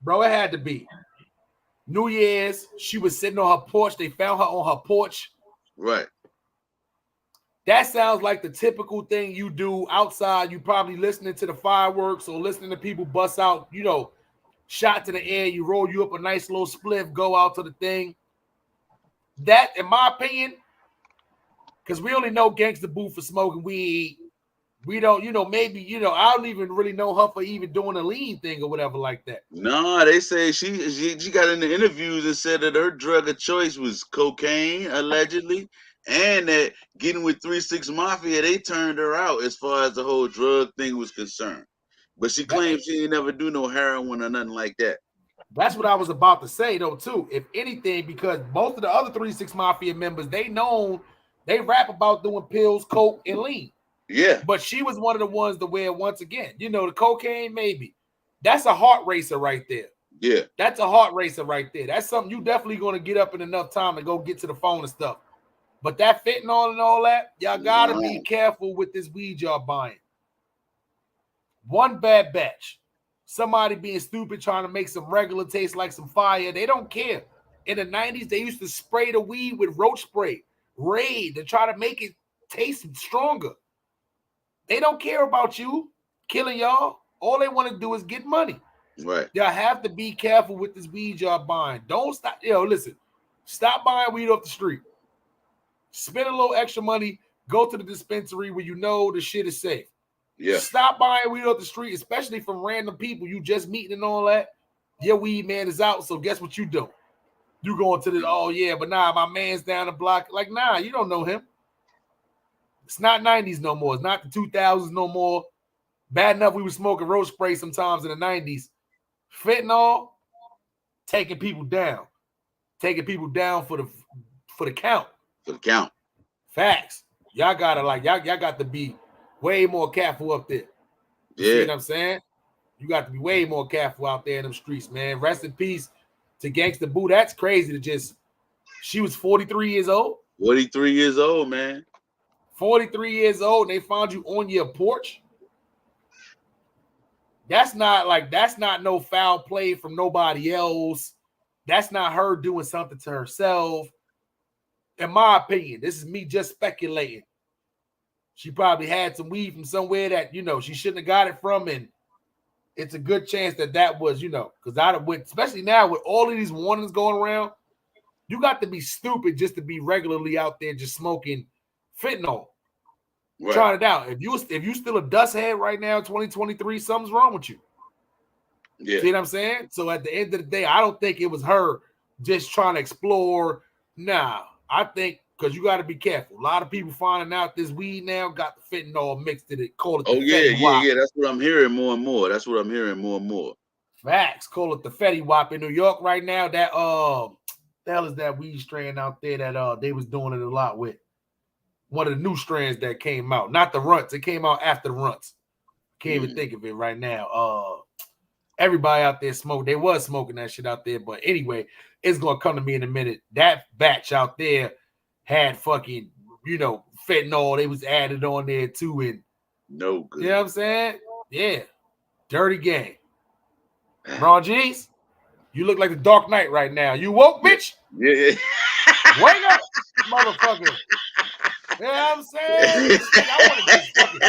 Bro, it had to be. New Year's, she was sitting on her porch. They found her on her porch. Right. That sounds like the typical thing you do outside. You probably listening to the fireworks or listening to people bust out, shot to the air. You roll you up a nice little spliff, go out to the thing. That, in my opinion, because we only know Gangsta Boo for smoking weed. We don't, maybe, I don't even really know her for even doing a lean thing or whatever like that. No, they say she got in the interviews and said that her drug of choice was cocaine, allegedly, and that getting with 3 6 Mafia, they turned her out as far as the whole drug thing was concerned. But she claims she ain't never do no heroin or nothing like that. That's what I was about to say, though, too. If anything, because most of the other 3 6 Mafia members, they rap about doing pills, coke, and lean. Yeah. But she was one of the ones to where, once again, the cocaine, maybe. That's a heart racer right there. Yeah. That's a heart racer right there. That's something you definitely going to get up in enough time to go get to the phone and stuff. But that fentanyl and all that, y'all got to be careful with this weed y'all buying. One bad batch. Somebody being stupid trying to make some regular taste like some fire. They don't care. In the 90s, they used to spray the weed with roach spray, Raid, to try to make it taste stronger. They don't care about you killing y'all. All they want to do is get money. Right. Y'all have to be careful with this weed y'all buying. Don't stop. Listen. Stop buying weed off the street. Spend a little extra money. Go to the dispensary where you know the shit is safe. Yeah. Stop buying weed off the street, especially from random people you just meeting and all that. Your weed man is out, so guess what you do? You going to the, oh yeah, but nah, my man's down the block. Like, nah, you don't know him. It's not 90s no more. It's not the 2000s no more. Bad enough we were smoking roach spray sometimes in the 90s. Fentanyl, taking people down. Taking people down for the count. For the count. Facts. Y'all gotta y'all got to be way more careful up there. You see what I'm saying? You got to be way more careful out there in them streets, man. Rest in peace to Gangsta Boo. That's crazy to just, she was 43 years old. 43 years old, man. 43 years old, and they found you on your porch. That's not no foul play from nobody else. That's not her doing something to herself. In my opinion, this is me just speculating. She probably had some weed from somewhere that, she shouldn't have got it from, and it's a good chance that was, because I'd have went, especially now with all of these warnings going around, you got to be stupid just to be regularly out there just smoking fentanyl. Right. Trying it out. If you still a dust head right now in 2023, something's wrong with you. Yeah. See what I'm saying? So at the end of the day, I don't think it was her just trying to explore. Nah, I think because you got to be careful. A lot of people finding out this weed now got the fentanyl mixed in it. Call it the Fetty Wap. Yeah. That's what I'm hearing more and more. Facts. Call it the Fetty Wap in New York right now. That the hell is that weed strand out there that they was doing it a lot with? One of the new strands that came out, not the runts. It came out after the runts. Can't even think of it right now. Everybody out there smoked. They was smoking that shit out there. But anyway, it's gonna come to me in a minute. That batch out there had fucking, fentanyl. They was added on there too. And no good. You know what I'm saying? Yeah. Dirty game. Ron G's, you look like the Dark Knight right now. You woke, bitch? Yeah. Wake up, motherfucker. You know what I'm saying? I want to just fucking.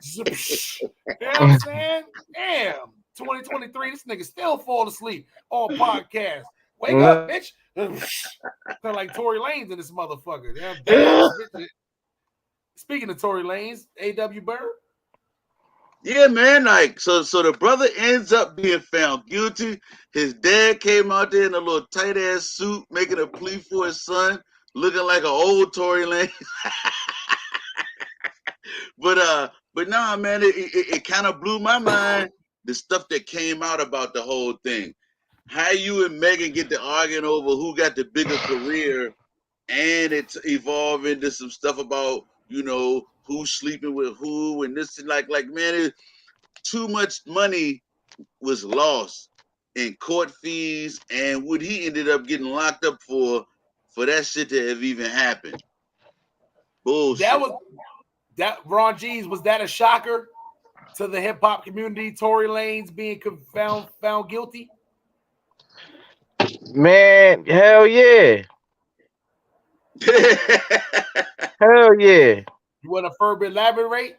You know what I'm saying? Damn. 2023, this nigga still fall asleep on podcast. Wake up, bitch. Sound like Tory Lanez in this motherfucker. Damn. Speaking of Tory Lanez, A.W. Bird. Yeah, man. Like, so the brother ends up being found guilty. His dad came out there in a little tight ass suit, making a plea for his son, looking like an old Tory Lanez. But nah, man, it kind of blew my mind. The stuff that came out about the whole thing. How you and Megan get to arguing over who got the bigger career, and it's evolved into some stuff about, who's sleeping with who and this and like man, too much money was lost in court fees and what he ended up getting locked up for that shit to have even happened. Bullshit. That Ron G's, was that a shocker to the hip hop community? Tory Lanez being found guilty? Man, hell yeah. Hell yeah. You want to further elaborate?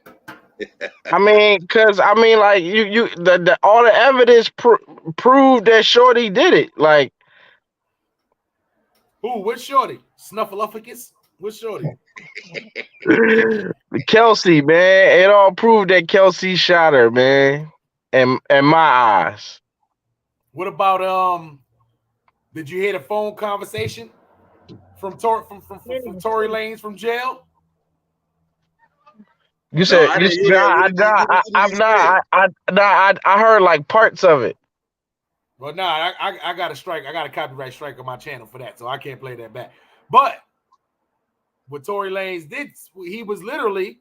I mean, like the all the evidence proved that Shorty did it. Like, who? Which Shorty? Snuffleupagus? Which Shorty? Kelsey, man. It all proved that Kelsey shot her, man. In my eyes. What about did you hear the phone conversation from Tory Lanez from jail? You said I heard like parts of it. Well, nah, I got a strike. I got a copyright strike on my channel for that, so I can't play that back. But what Tory Lanez did, he was literally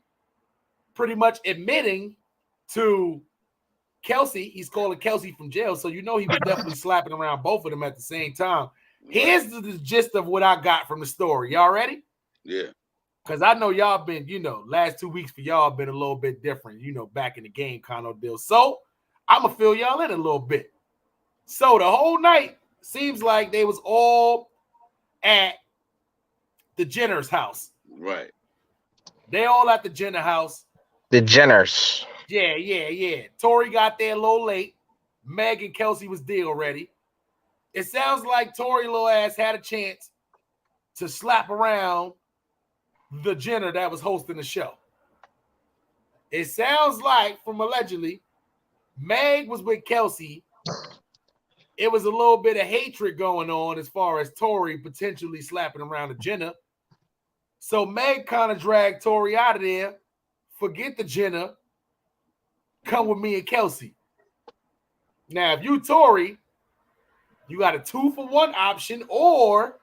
pretty much admitting to Kelsey. He's calling Kelsey from jail, so he was definitely slapping around both of them at the same time. Here's the gist of what I got from the story. Y'all ready? Yeah. Because I know y'all been, last 2 weeks for y'all been a little bit different, back in the game kind of deal. So I'm going to fill y'all in a little bit. So the whole night seems like they was all at the Jenner's house. Right. They all at the Jenner house. The Jenners. Yeah. Tory got there a little late. Meg and Kelsey was there already. It sounds like Tory little ass had a chance to slap around the Jenner that was hosting the show. It sounds like, from allegedly, Meg was with Kelsey. It was a little bit of hatred going on as far as Tory potentially slapping around a Jenna. So Meg kind of dragged Tory out of there. Forget the Jenna. Come with me and Kelsey. Now, if you Tory, you got a 2-for-1 option, or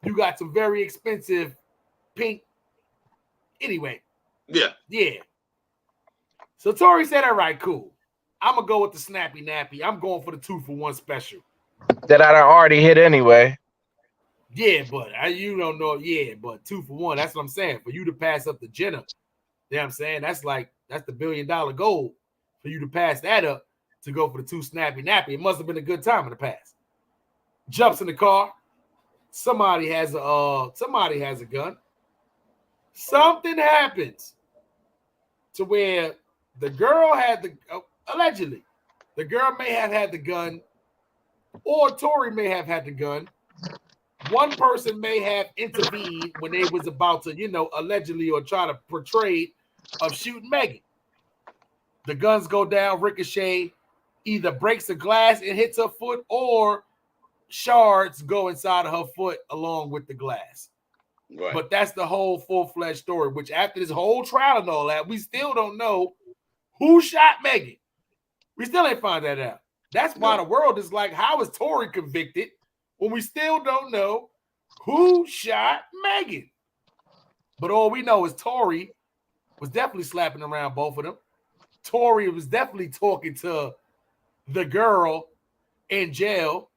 you got some very expensive pink. Anyway. Yeah. So Tory said, all right, cool. I'm going to go with the snappy nappy. I'm going for the 2-for-1 special. That I already hit anyway. Yeah, but you don't know. Yeah, but 2-for-1. That's what I'm saying. For you to pass up the Jenna, you know what I'm saying? That's the $1 billion goal for you to pass that up to go for the 2 snappy nappy. It must have been a good time in the past. Jumps in the car. Somebody has a gun. Something happens to where the girl had allegedly, the girl may have had the gun, or Tory may have had the gun. One person may have intervened when they was about to, allegedly or try to portray of shooting Megan. The guns go down, ricochet, either breaks the glass and hits her foot, or shards go inside of her foot along with the glass. Right. But that's the whole full-fledged story, which after this whole trial and all that, we still don't know who shot Megan. We still ain't find that out. That's why the world is like, how is Tory convicted when we still don't know who shot Megan? But all we know is Tory was definitely slapping around both of them. Tory was definitely talking to the girl in jail.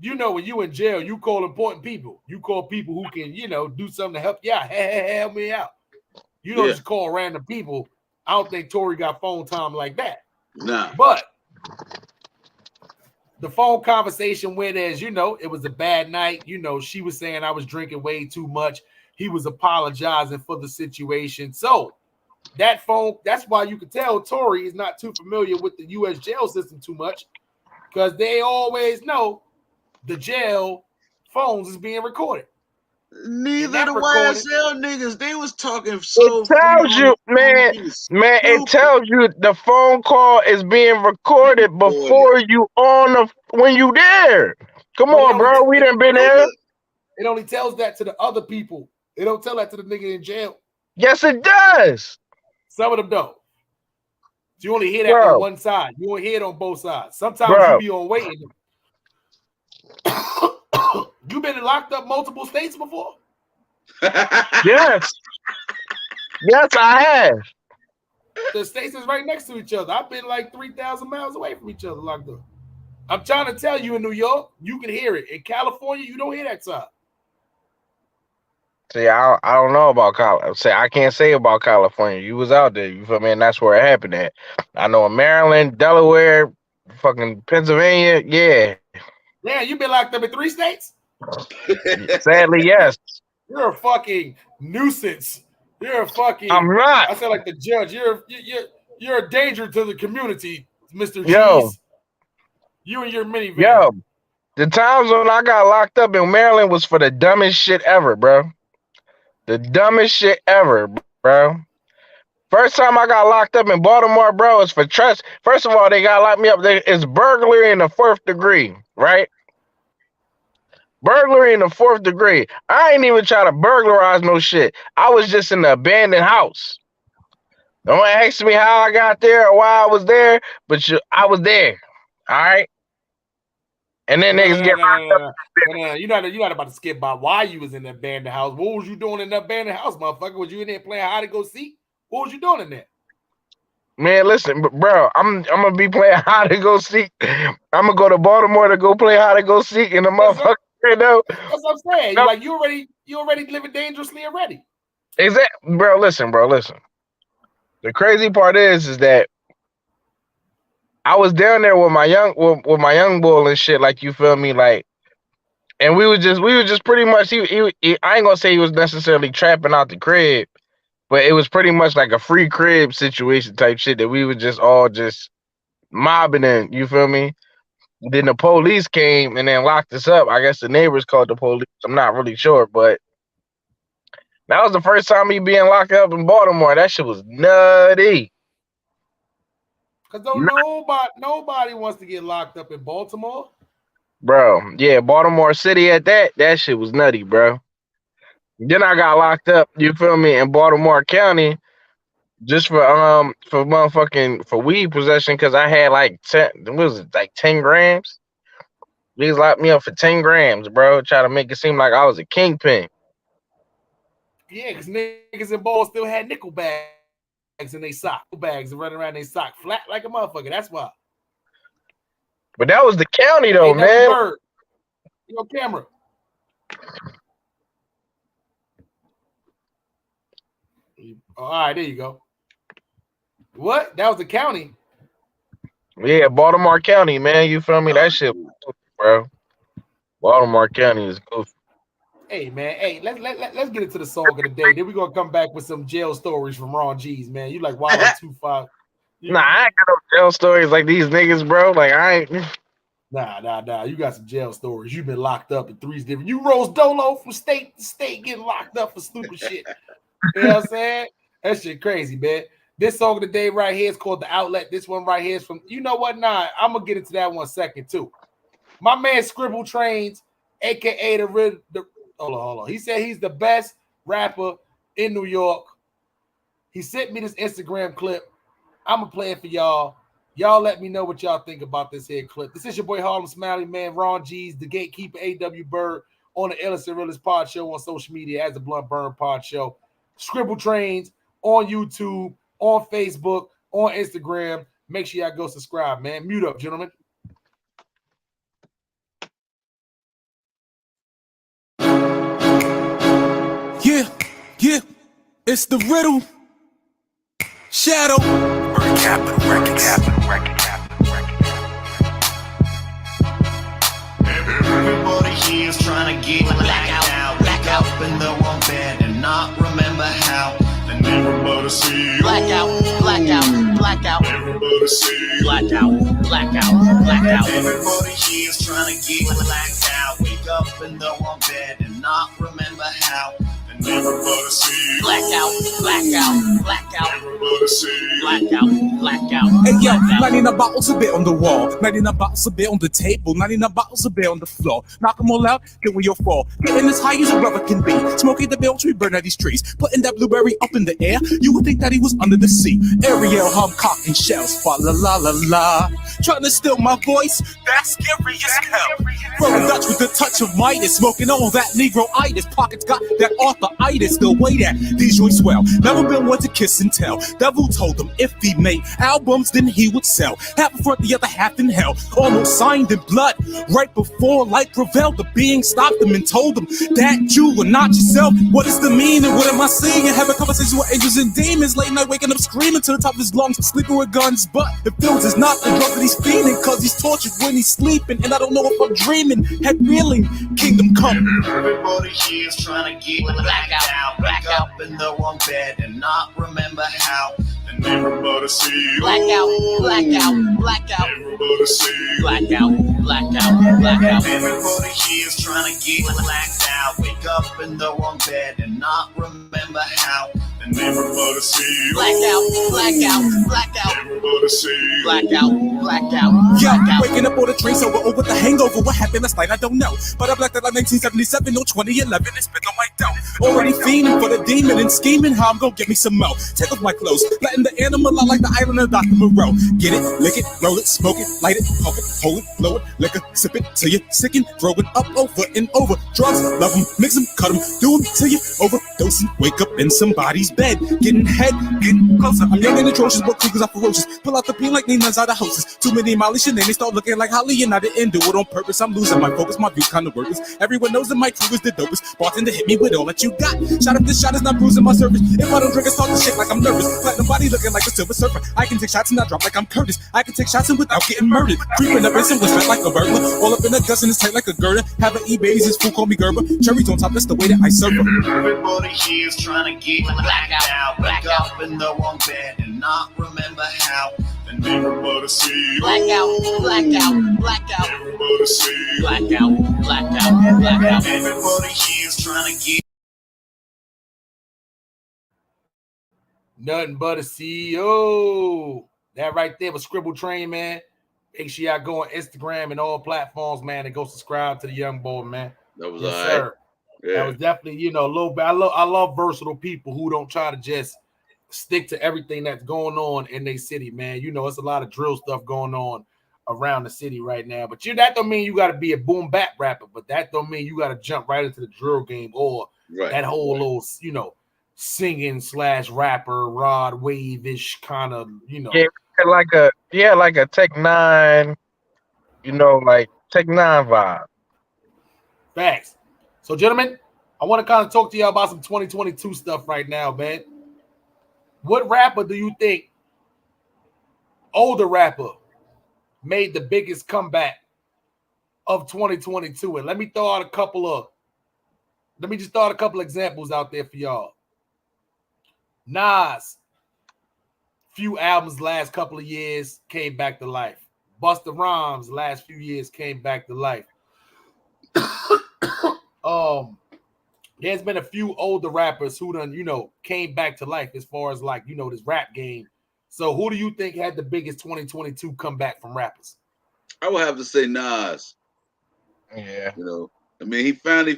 When you in jail, you call important people. You call people who can, do something to help you out. Hey, help me out. You don't just call random people. I don't think Tory got phone time like that. Nah. But the phone conversation went as, it was a bad night. She was saying I was drinking way too much. He was apologizing for the situation. So that's why you can tell Tory is not too familiar with the U.S. jail system too much, because they always know the jail phones is being recorded. Neither the YSL niggas, they was talking so. It tells you, man, it tells you the phone call is being recorded before you when you there. Come on, bro, we done been there. It only tells that to the other people. It don't tell that to the nigga in jail. Yes, it does. Some of them don't. You only hear that on one side. You won't hear it on both sides. Sometimes you be on waiting. You been locked up multiple states before? Yes. Yes, I have. The states is right next to each other. I've been like 3,000 miles away from each other locked up. I'm trying to tell you, in New York, you can hear it. In California, you don't hear that side. See, I don't know about California. I can't say about California. You was out there. You feel me? And that's where it happened at. I know in Maryland, Delaware, fucking Pennsylvania, yeah. Yeah, you been locked up in 3 states? Sadly, yes. You're a fucking nuisance. You're a fucking. I'm not. I sound like the judge. You're a danger to the community, Mr. Yo. Cheese. You and your minivan. Yo, the times when I got locked up in Maryland was for the dumbest shit ever, bro. The dumbest shit ever, bro. First time I got locked up in Baltimore, bro, is for trust. First of all, they got locked me up. It's burglary in the 4th degree, right? Burglary in the 4th degree. I ain't even try to burglarize no shit. I was just in the abandoned house. Don't ask me how I got there or why I was there, but I was there. All right. And then niggas get locked up. You're not about to skip by why you was in the abandoned house. What was you doing in the abandoned house, motherfucker? Was you in there playing hide and go seek? What was you doing in there? Man, listen, bro, I'm gonna be playing hide and go seek. I'm gonna go to Baltimore to go play hide and go seek, and the motherfucker. That's what I'm saying. No. You already living dangerously already. Exactly, bro. Listen. The crazy part is that I was down there with my young bull and shit. Like, you feel me? Like, and we were just pretty much. He I ain't gonna say he was necessarily trapping out the crib, but it was pretty much like a free crib situation type shit that we were just all just mobbing in. You feel me? Then the police came and then locked us up. I guess the neighbors called the police. I'm not really sure, but That was the first time he being locked up in Baltimore. That shit was nutty. Cause nobody wants to get locked up in Baltimore. Bro, yeah, Baltimore City at that. That shit was nutty, bro. Then I got locked up, you feel me, in Baltimore County just for motherfucking for weed possession because I had like 10 grams. They locked me up for 10 grams, bro. Try to make it seem like I was a kingpin. Yeah, because niggas in Ball still had nickel bags in their sock. Bags and running around their sock flat like a motherfucker. That's why. But that was the county though, man. Bird. Your camera. All right, there you go. What? That was the county? Yeah, Baltimore County, man. You feel me? That shit, bro. Baltimore County is goofy. Hey, man. Hey, let's get into the song of the day. Then we're going to come back with some jail stories from Ron G's, man. You like Wild 2-5. Nah, I ain't got no jail stories like these niggas, bro. Like, I ain't. Nah. You got some jail stories. You've been locked up in 3 different. You rose dolo from state to state getting locked up for stupid shit. You know what I'm saying? That shit crazy, man. This song of the day right here is called The Outlet. This one right here is from, you know what? Nah, I'm going to get into that one second, too. My man Scribble Trains, a.k.a. Hold on. He said he's the best rapper in New York. He sent me this Instagram clip. I'm going to play it for y'all. Y'all let me know what y'all think about this here clip. This is your boy Harlem Smiley, man. Ron G's, the gatekeeper, A.W. Bird, on the Illest and Realest Pod Show on social media as the Blunt Burn Pod Show. Scribble Trains on YouTube, on Facebook, on Instagram. Make sure y'all go subscribe, man. Mute up, gentlemen. Yeah, it's the riddle. Shadow. Everybody here is trying to get blackout. Wake up in the wrong bed and not remember how. And everybody see blackout. Everybody see blackout. Everybody here is trying to get blacked out. Wake up in the wrong bed and not remember how. And everybody see blackout. Everybody see blackout. Hey yo, 99 bottles of beer on the wall, 99 bottles of beer on the table, 99 bottles of beer on the floor. Knock them all out, then we all fall. Getting as high as a brother can be. Smoking the bilge, we burn out these trees. Putting that blueberry up in the air, you would think that he was under the sea. Ariel hum cocking shells, fa la la la la. Trying to steal my voice, that's scary as hell. Rolling Dutch with the touch of Midas, smoking all that Negro-itis. Pockets got that arthritis, the way that these joints swell. Never been one to kiss and tell. Devil told him if he made albums, then he would sell. Half in front, the other half in hell. Almost signed in blood. Right before light prevailed, the being stopped him and told him that you are not yourself. What is the meaning? What am I seeing? Having conversations with angels and demons. Late night waking up screaming to the top of his lungs, sleeping with guns. But the feels is not the drug that he's feeling, cause he's tortured when he's sleeping. And I don't know if I'm dreaming. Head reeling, kingdom come. Everybody here is trying to get blackout. Wake up in the wrong bed and not remember how. And everybody see blackout. Everybody see blackout. Everybody here is trying to get blacked out. Wake up in the wrong bed and not remember how. And everybody see blackout. Everybody see blackout. Yeah, waking up on the train sober with the hangover. What happened last night? I don't know. But I blacked out like 1977 or 2011 and spit on my dough. Already fiending for the demon and scheming how I'm gonna get me some more. Take off my clothes, letting the animal out like the island of Dr. Moreau. Get it, lick it, roll it, smoke it, light it, pump it, hold it, blow it, liquor, sip it till you're sick and throw it up over and over. Drugs, love them, mix them, cut them, do them till you overdosing. Wake up in somebody's bed, getting head, getting closer. I'm young and atrocious, but cougars are ferocious. Pull out the pin like Nina's out of houses. Too many Molly and then they start looking like Holly, and I didn't do it on purpose. I'm losing my focus, my view kind of worthless. Everyone knows that my crew is the dopest. Bartender hit me with all that you got. Shot up this shot is not bruising my surface. If I don't drink, I start to shake like I'm nervous. Platinum body looking like a silver surfer. I can take shots and not drop like I'm Curtis. I can take shots and without getting murdered. Creeping up in some whisper like a burglar. All up in a dust and it's tight like a girder. Have an eBay's, his fool call me Gerber. Cherries on top, that's the way that I serve them. Everybody here is trying to get blackout. Wake up in the wrong bed and not remember how. And everybody see blackout. Everybody see blackout. Everybody here is trying to get Nothing but a CEO. That right there was Scribble Train, man. Make sure y'all go on Instagram and all platforms, man, and go subscribe to the young boy, man. That was yes, all right. sir. Yeah. That was definitely, a little bit. I love versatile people who don't try to just stick to everything that's going on in their city, man. It's a lot of drill stuff going on around the city right now. But that don't mean you got to be a boom bap rapper, but that don't mean you got to jump right into the drill game or that whole little, singing / rapper Rod Wave-ish kind of, Yeah, like a Tech 9, like Tech 9 vibe. Facts. So, gentlemen, I want to kind of talk to y'all about some 2022 stuff right now, man. What rapper do you think, older rapper, made the biggest comeback of 2022? And let me just throw out a couple examples out there for y'all. Nas, few albums last couple of years came back to life. Busta Rhymes last few years came back to life. There's been a few older rappers who done, came back to life as far as this rap game. So who do you think had the biggest 2022 comeback from rappers? I would have to say Nas. Yeah. I mean, he finally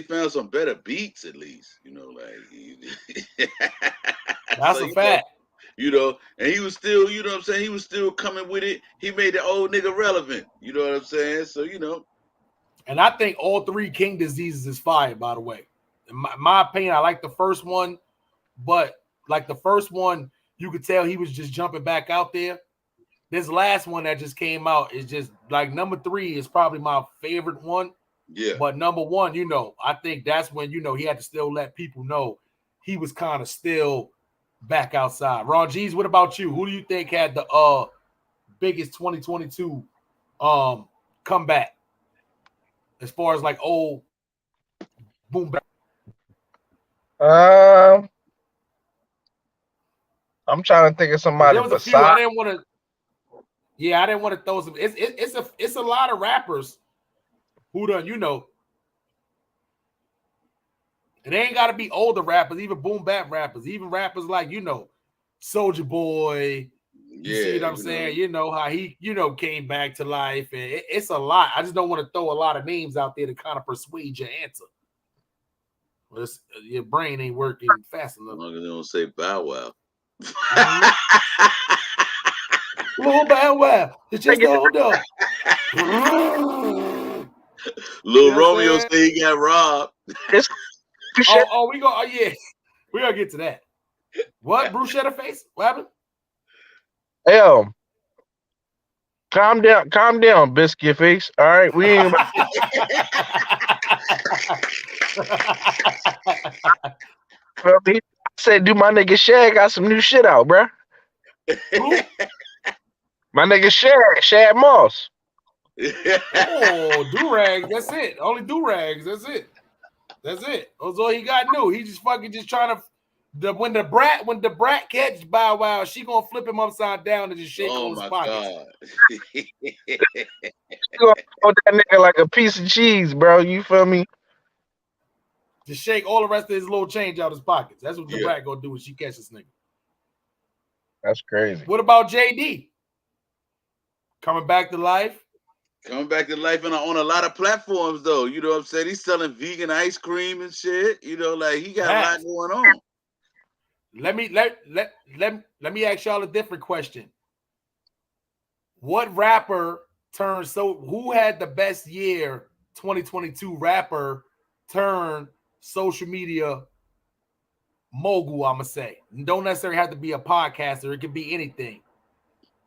found some better beats at least. That's a fact. And he was still, what I'm saying, he was still coming with it. He made the old nigga relevant. You know what I'm saying? So, And I think all three King Diseases is fire, by the way. In my opinion, I like the first one, but the first one, you could tell he was just jumping back out there. This last one that just came out is just number 3 is probably my favorite one. Yeah. But number 1, I think that's when, he had to still let people know he was kind of still back outside. Ron G's, what about you? Who do you think had the biggest 2022 comeback as far as old boom back? I'm trying to think of somebody. There was a few. I didn't want to throw some. It's a lot of rappers who done, it ain't got to be older rappers, even boom bap rappers, even rappers like Soulja Boy. You see what I'm saying? How he came back to life, and it's a lot. I just don't want to throw a lot of names out there to kind of persuade your answer. Well, your brain ain't working fast enough. As long as they don't say Bow Wow. Little Bow Wow. It's just hold up. Lil Romeo said he got robbed. we go. Oh yeah, we gonna get to that. What? Bruschetta face? What happened? Yo, calm down, biscuit face. All right, we ain't. I said, do my nigga Shad got some new shit out, bruh? My nigga Shad Moss. Oh, do-rags, that's it. Only do-rags, that's it. That's all he got new. He just trying to when the brat catch Bow Wow, she gonna flip him upside down and just shake on his pockets. You gonna hold that nigga like a piece of cheese, bro. You feel me? Just shake all the rest of his little change out his pockets. That's what the brat gonna do when she catches this nigga. That's crazy. What about JD? Coming back to life? Coming back to life on a lot of platforms, though. You know what I'm saying? He's selling vegan ice cream and shit. He got a lot going on. Let me ask y'all a different question. What rapper who had the best year 2022 rapper turned social media mogul, I'm gonna say? Don't necessarily have to be a podcaster, it could be anything.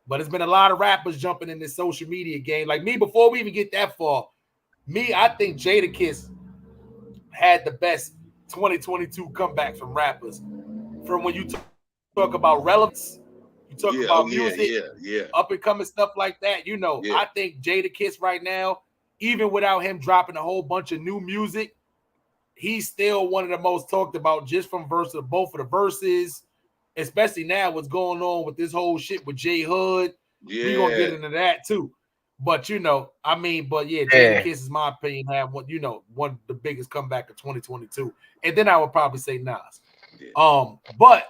But it's been a lot of rappers jumping in this social media game. Like me, before we even get that far, I think Jadakiss had the best 2022 comeback from rappers. From when you talk about relevance, you talk about music, up and coming stuff like that. I think Jadakiss right now, even without him dropping a whole bunch of new music, he's still one of the most talked about just from both of the verses. Especially now, what's going on with this whole shit with J Hood. We're gonna get into that too. But Jadakiss is my opinion had one of the biggest comeback of 2022. And then I would probably say Nas. Yeah. But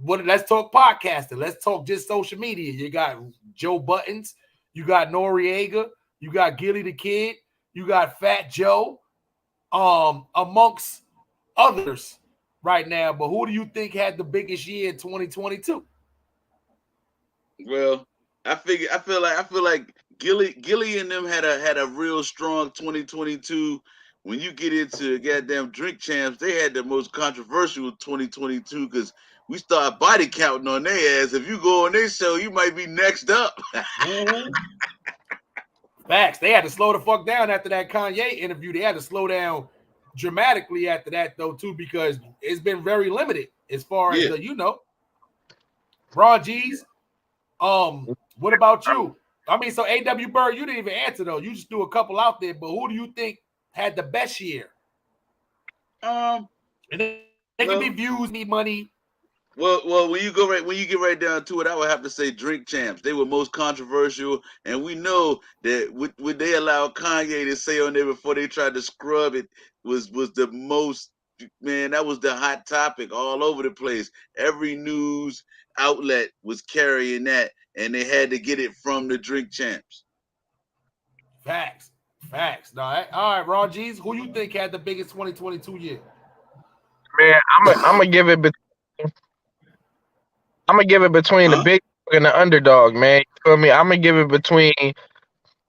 let's talk podcasting. Let's talk just social media. You got Joe Buttons, you got Noriega, you got Gilly the Kid, you got Fat Joe, amongst others right now. But who do you think had the biggest year in 2022? Well, I feel like Gilly and them had a real strong 2022. When you get into goddamn Drink Champs, they had the most controversial 2022 because we start body counting on their ass. If you go on their show, you might be next up. Facts. They had to slow the fuck down after that Kanye interview. They had to slow down dramatically after that, though, too, because it's been very limited as far as the, Ron G's. What about you? I mean, so A.W. Bird, you didn't even answer though. You just threw a couple out there, but who do you think had the best year? And they can be views, need money. Well, when you get right down to it, I would have to say Drink Champs. They were most controversial, and we know that what they allowed Kanye to say on there before they tried to scrub it was the most, man. That was the hot topic all over the place. Every news outlet was carrying that, and they had to get it from the Drink Champs. Facts. No, all right, Ron G's. Who you think had the biggest 2022 year? Man, I'm gonna give it. I'm gonna give it between the big and the underdog, man. You feel me? I'm gonna give it between $1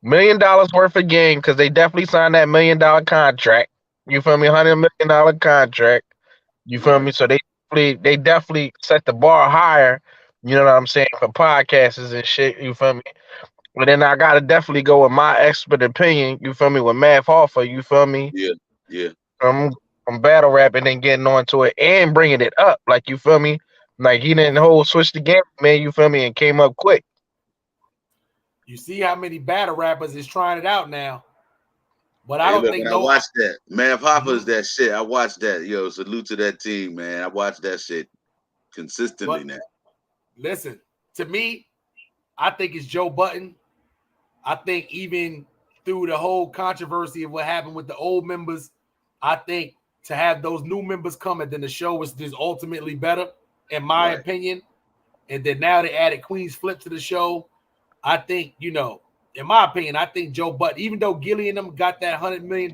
million worth of game because they definitely signed that $1 million contract. You feel me? $100 million contract. You feel me? So they definitely set the bar higher. You know what I'm saying, for podcasters and shit. You feel me? But then I gotta definitely go with my expert opinion. You feel me? With Math Hoffa. You feel me? Yeah. From battle rapping and getting onto it and bringing it up. Like, you feel me? Like, he didn't switch the game, man. You feel me? And came up quick. You see how many battle rappers is trying it out now. But I don't think I watched that. Math Hoffa is that shit. I watched that. Yo, salute to that team, man. I watched that shit consistently now. Listen, to me, I think it's Joe Button. I think even through the whole controversy of what happened with the old members, I think to have those new members come and then the show is just ultimately better, in my opinion. And then now they added Queen's Flip to the show. I think, in my opinion, I think Joe Button, even though Gilly and them got that $100 million,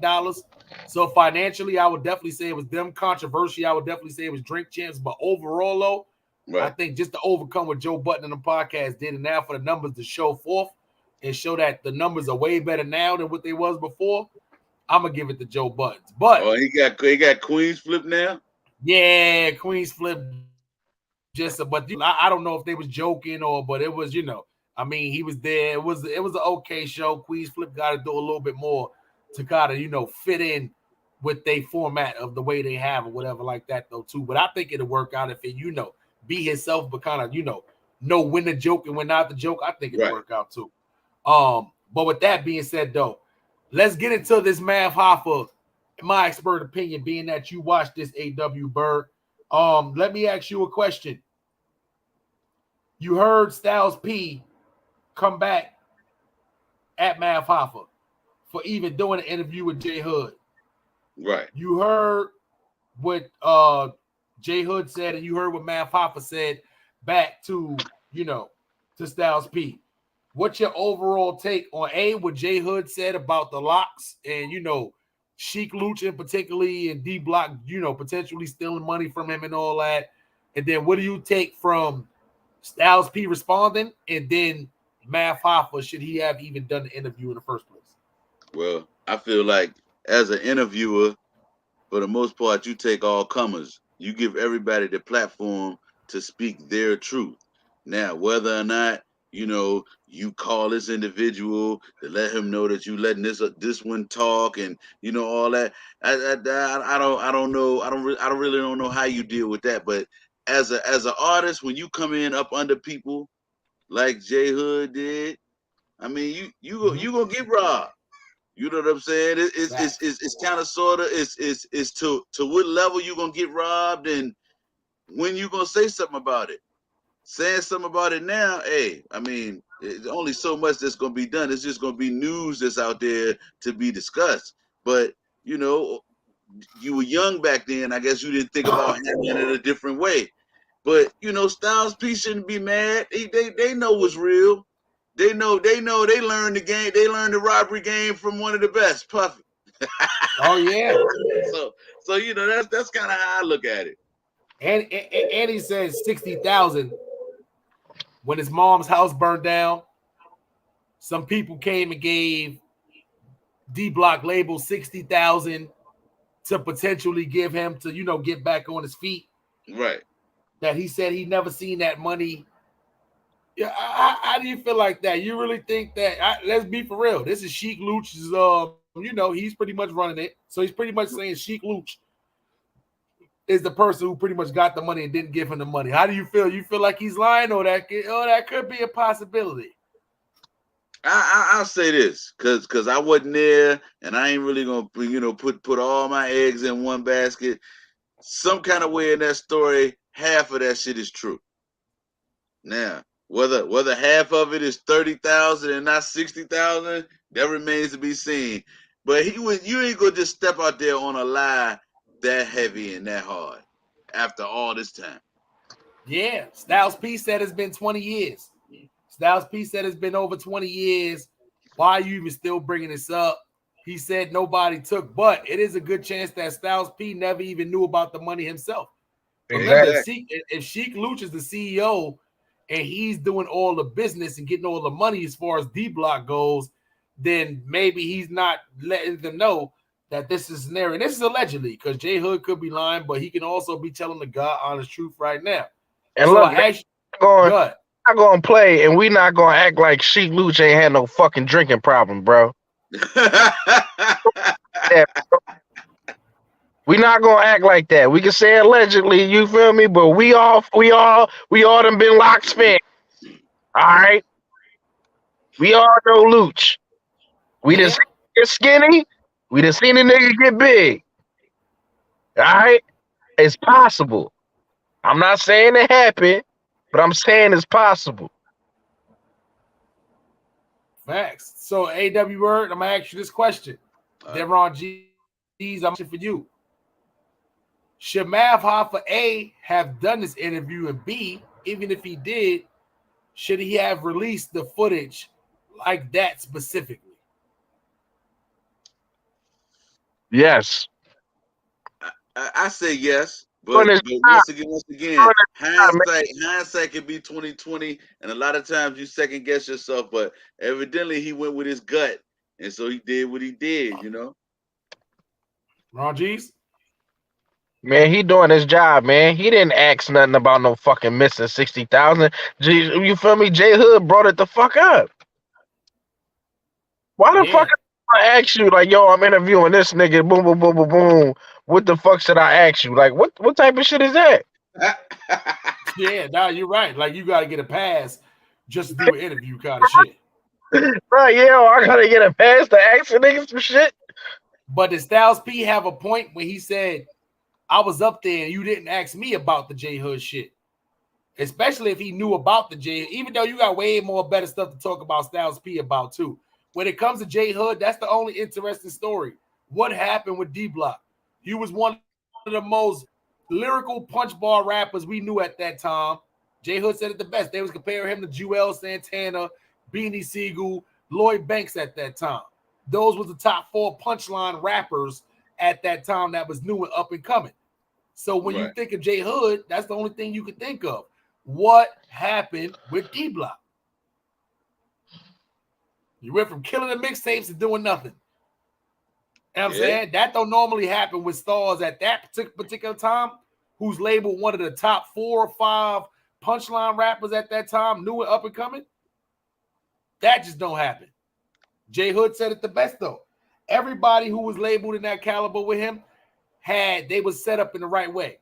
so financially, I would definitely say it was them. Controversy, I would definitely say it was Drink Champs. But overall, though, I think just to overcome what Joe Button and the podcast did, and now for the numbers to show forth and show that the numbers are way better now than what they was before, I'm gonna give it to Joe Buttons. But he got Queen's Flip now. Yeah, Queen's Flip. But I don't know if they was joking but it was, I mean, he was there. It was an okay show. Queen's Flip got to do a little bit more to kind of, fit in with their format of the way they have or whatever like that, though, too. But I think it'll work out if it, be himself, but kind of, know when to joke and when not to joke. I think it'll work out, too. But with that being said, though, let's get into this Math Hoffa, in my expert opinion, being that you watched this A.W. Bird. Let me ask you a question. You heard Styles P come back at Math Hoffa for even doing an interview with J Hood. Right. You heard what J Hood said, and you heard what Math Hoffa said back to, to Styles P. What's your overall take on what J Hood said about the locks and, Sheik Luchin particularly and D Block, potentially stealing money from him and all that? And then what do you take from Styles P responding, and then Math Hoffa, should he have even done the interview in the first place? Well, I feel like as an interviewer, for the most part, you take all comers. You give everybody the platform to speak their truth. Now, whether or not, you call this individual to let him know that you letting this one talk and all that. I don't know. I really don't know how you deal with that. But as an artist, when you come in up under people like J Hood did, I mean, you gonna get robbed. You know what I'm saying? It's kind of sort of it's to what level you gonna get robbed and when you gonna say something about it. Saying something about it now, I mean, there's only so much that's gonna be done. It's just gonna be news that's out there to be discussed. But you were young back then. I guess you didn't think about handling it a different way. But you know, Styles P shouldn't be mad. They know what's real. They know they learned the game. They learned the robbery game from one of the best, Puffy. Oh yeah. So you know that's kind of how I look at it. And he said 60,000 when his mom's house burned down. Some people came and gave D Block label 60,000 to potentially give him to, you know, get back on his feet. Right. That he said he never seen that money. Yeah, how do you feel like that? You really think that? Let's be for real. This is Sheik Luch's. You know, he's pretty much running it. So he's pretty much saying Sheik Luch is the person who pretty much got the money and didn't give him the money. How do you feel? You feel like he's lying, or that could be a possibility? I'll say this, cause I wasn't there, and I ain't really gonna put all my eggs in one basket. Some kind of way in that story, half of that shit is true. Now, whether half of it is 30,000 and not 60,000, that remains to be seen. But you ain't gonna just step out there on a lie that heavy and that hard after all this time. Yeah, Styles P said it's been 20 years. Styles P said it's been over 20 years. Why are you even still bringing this up? He said nobody took, but it is a good chance that Styles P never even knew about the money himself. Remember, if Sheik Luch is the CEO and he's doing all the business and getting all the money as far as D Block goes, then maybe he's not letting them know that this is an error. And this is allegedly, because J Hood could be lying, but he can also be telling the God honest truth right now. And so look, I'm going to play, and we not going to act like Sheik Luch ain't had no fucking drinking problem, bro. Yeah, bro. We not going to act like that. We can say allegedly, you feel me? But we all done been locked spin. All right? We all know Luch. We done seen him get skinny. We done seen a nigga get big. All right? It's possible. I'm not saying it happened, but I'm saying it's possible. Facts. So, A.W. Word, I'm going to ask you this question. Deron G's, I'm asking for you. Should Mav Hoffa A have done this interview, and B, even if he did, should he have released the footage like that specifically? Yes. I say yes, but once again, hindsight can be 20/20, and a lot of times you second guess yourself. But evidently, he went with his gut, and so he did what he did. You know. Ron G's. Man, he doing his job, man. He didn't ask nothing about no fucking missing 60,000. You feel me? J Hood brought it the fuck up. Why the fuck I ask you, like, yo, I'm interviewing this nigga, boom, boom, boom, boom, boom. What the fuck should I ask you? Like, what type of shit is that? Yeah, nah, you're right. Like, you got to get a pass just to do an interview kind of shit. Right, yeah, I got to get a pass to ask a nigga some shit. But did Styles P have a point when he said, I was up there and you didn't ask me about the J Hood shit? Especially if he knew about the J, even though you got way more better stuff to talk about Styles P about too. When it comes to J Hood, that's the only interesting story. What happened with D Block? He was one of the most lyrical punch bar rappers we knew at that time. J Hood said it the best. They was comparing him to Joel Santana, Beanie Siegel, Lloyd Banks at that time. Those was the top 4 punchline rappers at that time that was new and up and coming. So when you think of J Hood, that's the only thing you could think of. What happened with D Block? You went from killing the mixtapes to doing nothing. You know what I'm saying? That don't normally happen with stars at that particular time, who's labeled one of the top 4 or 5 punchline rappers at that time, new and up and coming. That just don't happen. J Hood said it the best, though. Everybody who was labeled in that caliber with him they was set up in the right way.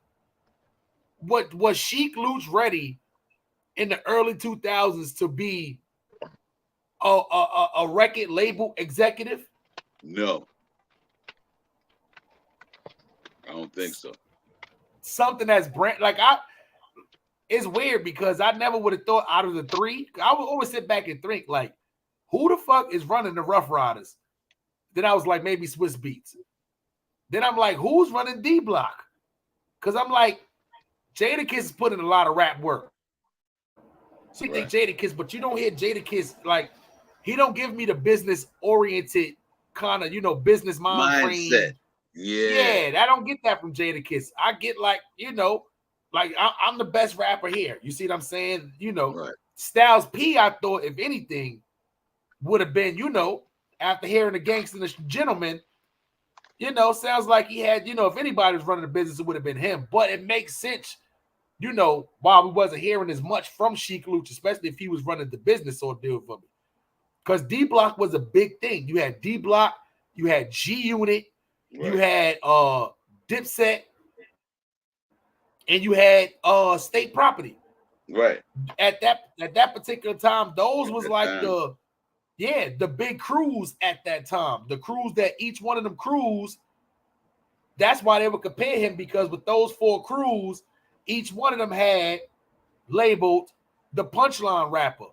What was Sheik Luch ready in the early 2000s to be a record label executive? No. I don't think so. Something that's it's weird because I never would have thought out of the 3. I would always sit back and think, like, who the fuck is running the Rough Riders? Then I was like, maybe Swiss Beats. Then I'm like, who's running D Block? Because I'm like, Jadakiss is putting in a lot of rap work. So you think Jadakiss, but you don't hear Jadakiss like he don't give me the business oriented kind of, you know, business mind frame. Yeah, I don't get that from Jadakiss. I get like, you know, like I'm the best rapper here. You see what I'm saying? You know, Styles P, I thought, if anything, would have been, you know, after hearing the Gangsta and the Gentleman, you know, sounds like he had, you know, if anybody was running the business, it would have been him. But it makes sense, you know, while we wasn't hearing as much from Sheek Louch, especially if he was running the business or deal for me. Because D Block was a big thing. You had D Block, you had G Unit, you had Dipset, and you had State Property. Right. At that particular time, those was like the big crews at that time. The crews that each one of them crews, that's why they would compare him, because with those 4 crews, each one of them had labeled the punchline rapper.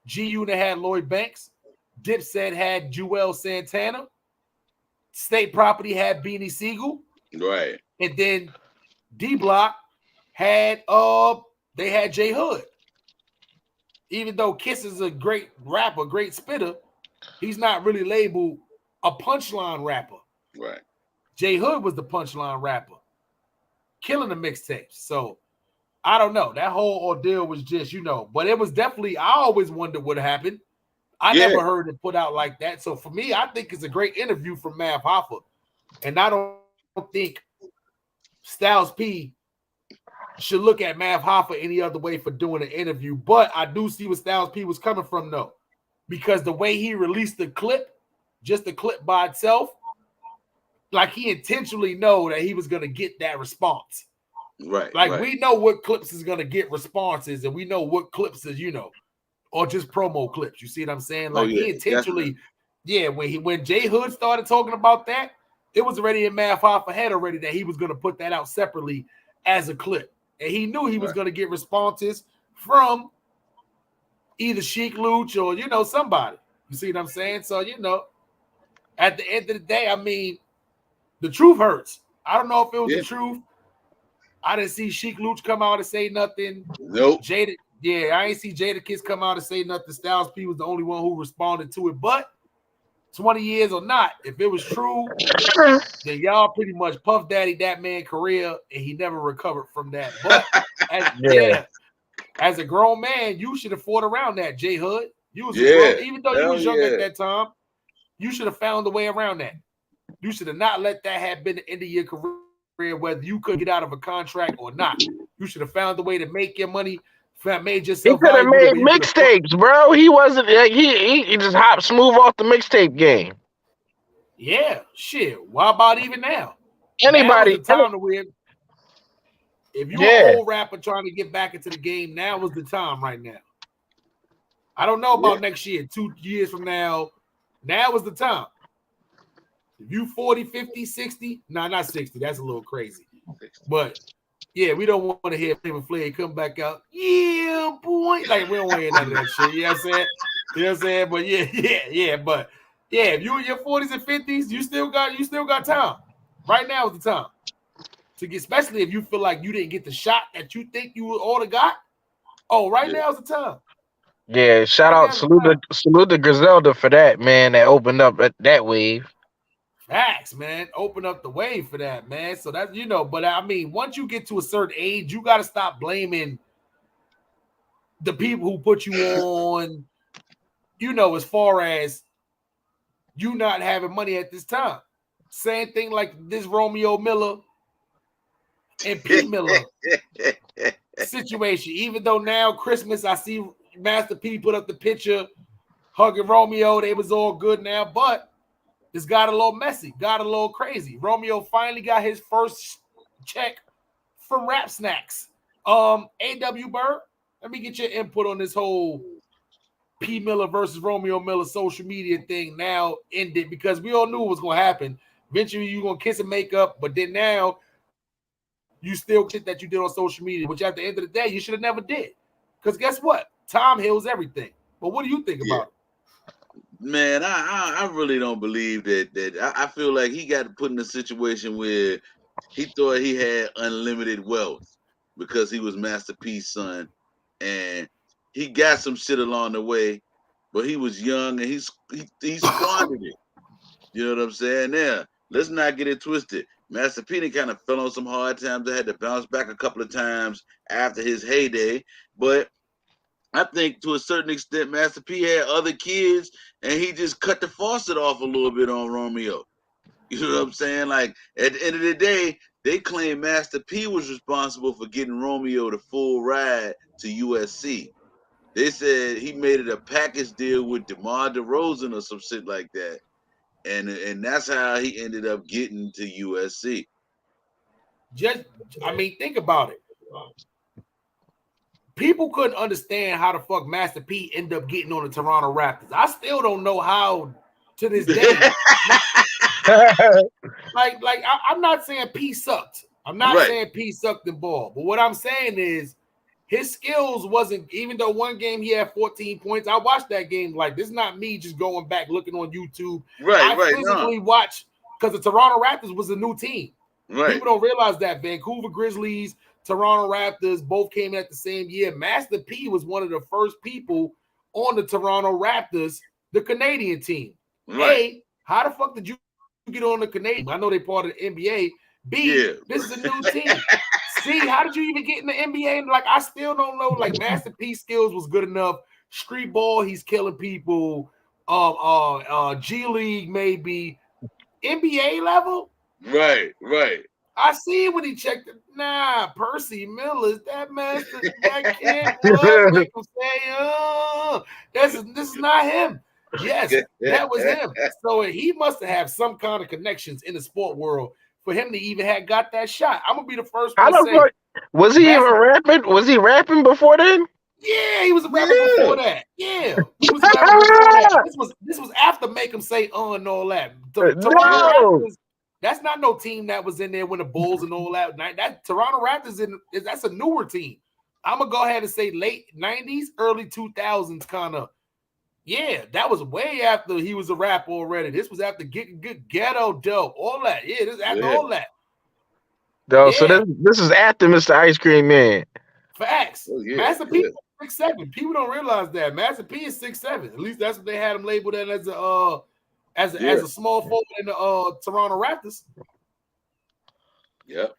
G Unit had Lloyd Banks, Dipset had Jewel Santana, State Property had Beanie Siegel, right, and then D Block had they had J Hood. Even though Kiss is a great rapper, great spitter, he's not really labeled a punchline rapper. Right. J Hood was the punchline rapper, killing the mixtapes. So I don't know. That whole ordeal was just, you know, but it was definitely, I always wondered what happened. I never heard it put out like that. So for me, I think it's a great interview from Mav Hoffa. And I don't think Styles P should look at Mav Hoffa any other way for doing an interview. But I do see where Styles P was coming from, though. Because the way he released the clip, just the clip by itself, like he intentionally know that he was going to get that response. Right. Like we know what clips is going to get responses, and we know what clips is, you know, or just promo clips. You see what I'm saying? Like he intentionally, when J Hood started talking about that, it was already in Mav Hoffa head already that he was going to put that out separately as a clip. And he knew he was going to get responses from either Sheek Louch or, you know, somebody. You see what I'm saying? So, you know, at the end of the day, I mean, the truth hurts. I don't know if it was the truth. I didn't see Sheek Louch come out and say nothing. Nope. I ain't see Jadakiss come out and say nothing. Styles P was the only one who responded to it. But 20 years or not, if it was true, then y'all pretty much Puff Daddy that man career, and he never recovered from that. But as a grown man, you should have fought around that, J Hood. You was even though you was young at that time, you should have found a way around that. You should have not let that have been the end of your career, whether you could get out of a contract or not. You should have found a way to make your money. Made yourself. He could have made mixtapes, bro. He wasn't like he just hopped smooth off the mixtape game. Yeah, shit. Why about even now? Anybody? Now is the time to win. If you're an old rapper trying to get back into the game, now is the time right now. I don't know about next year, 2 years from now. Now is the time. If you 40, 50, 60, not 60. That's a little crazy. But yeah, we don't want to hear Flavor Flav come back out. Yeah, boy. Like, we don't want to hear none of that shit. You know what I'm saying? You know what I'm saying? But yeah. But yeah, if you in your 40s and 50s, you still got time. Right now is the time. To get, especially if you feel like you didn't get the shot that you think you ought to got. Oh, now is the time. Yeah, salute to Griselda for that, man. That opened up that wave. Facts, man. Open up the way for that, man. So that's, you know, but I mean, once you get to a certain age, you got to stop blaming the people who put you on, you know, as far as you not having money at this time. Same thing like this Romeo Miller and Pete Miller situation. Even though now Christmas, I see Master P put up the picture hugging Romeo. They was all good now, but this got a little messy, got a little crazy. Romeo finally got his first check from Rap Snacks. A.W. Bird, let me get your input on this whole P. Miller versus Romeo Miller social media thing now ended, because we all knew what was going to happen. Eventually, you're going to kiss and make up, but then now you still shit that you did on social media, which at the end of the day, you should have never did. Because guess what? Time heals everything. But what do you think about it? Man, I really don't believe that. I feel like he got put in a situation where he thought he had unlimited wealth. because he was Master P's son, and he got some shit along the way, but he was young and he squandered it. You know what I'm saying? Yeah, let's not get it twisted. Master P kind of fell on some hard times. I had to bounce back a couple of times after his heyday, but I think to a certain extent, Master P had other kids, and he just cut the faucet off a little bit on Romeo. You know what I'm saying? Like, at the end of the day, they claim Master P was responsible for getting Romeo the full ride to USC. They said he made it a package deal with DeMar DeRozan or some shit like that. And that's how he ended up getting to USC. Think about it. People couldn't understand how the fuck Master P ended up getting on the Toronto Raptors. I still don't know how to this day. I'm not saying P sucked. I'm not saying P sucked the ball. But what I'm saying is his skills wasn't, even though one game he had 14 points. I watched that game. Like, this is not me just going back looking on YouTube. I physically watched because the Toronto Raptors was a new team. People don't realize that Vancouver Grizzlies, Toronto Raptors both came at the same year. Master P was one of the first people on the Toronto Raptors, the Canadian team. A, how the fuck did you get on the Canadian? I know they part of the NBA. B, this is a new team. C, how did you even get in the NBA? Like, I still don't know. Like, Master P skills was good enough. Street ball, he's killing people. G League maybe. NBA level? Right. I see when he checked it. Nah, Percy Miller's that master. That kid was make him say, this is not him. Yes, that was him. So he must have some kind of connections in the sport world for him to even have got that shot. I'm gonna be the first one to say. Was he even rapping? Was he rapping before then? Yeah, he was a rapper before that. Yeah, he was a rapper before that. This was after Make Him Say and all that. Toronto Raptors, that's not no team that was in there when the Bulls and all that. That Toronto Raptors that's a newer team. I'm gonna go ahead and say late 90s, early 2000s kind of. Yeah, that was way after he was a rapper already. This was after getting good ghetto dope, all that. Yeah, this is after all that. So this is after Mr. Ice Cream Man. Facts. Master P is 6'7". People don't realize that. Master P is 6'7". At least that's what they had him labeled as a small forward in the Toronto Raptors. Yep.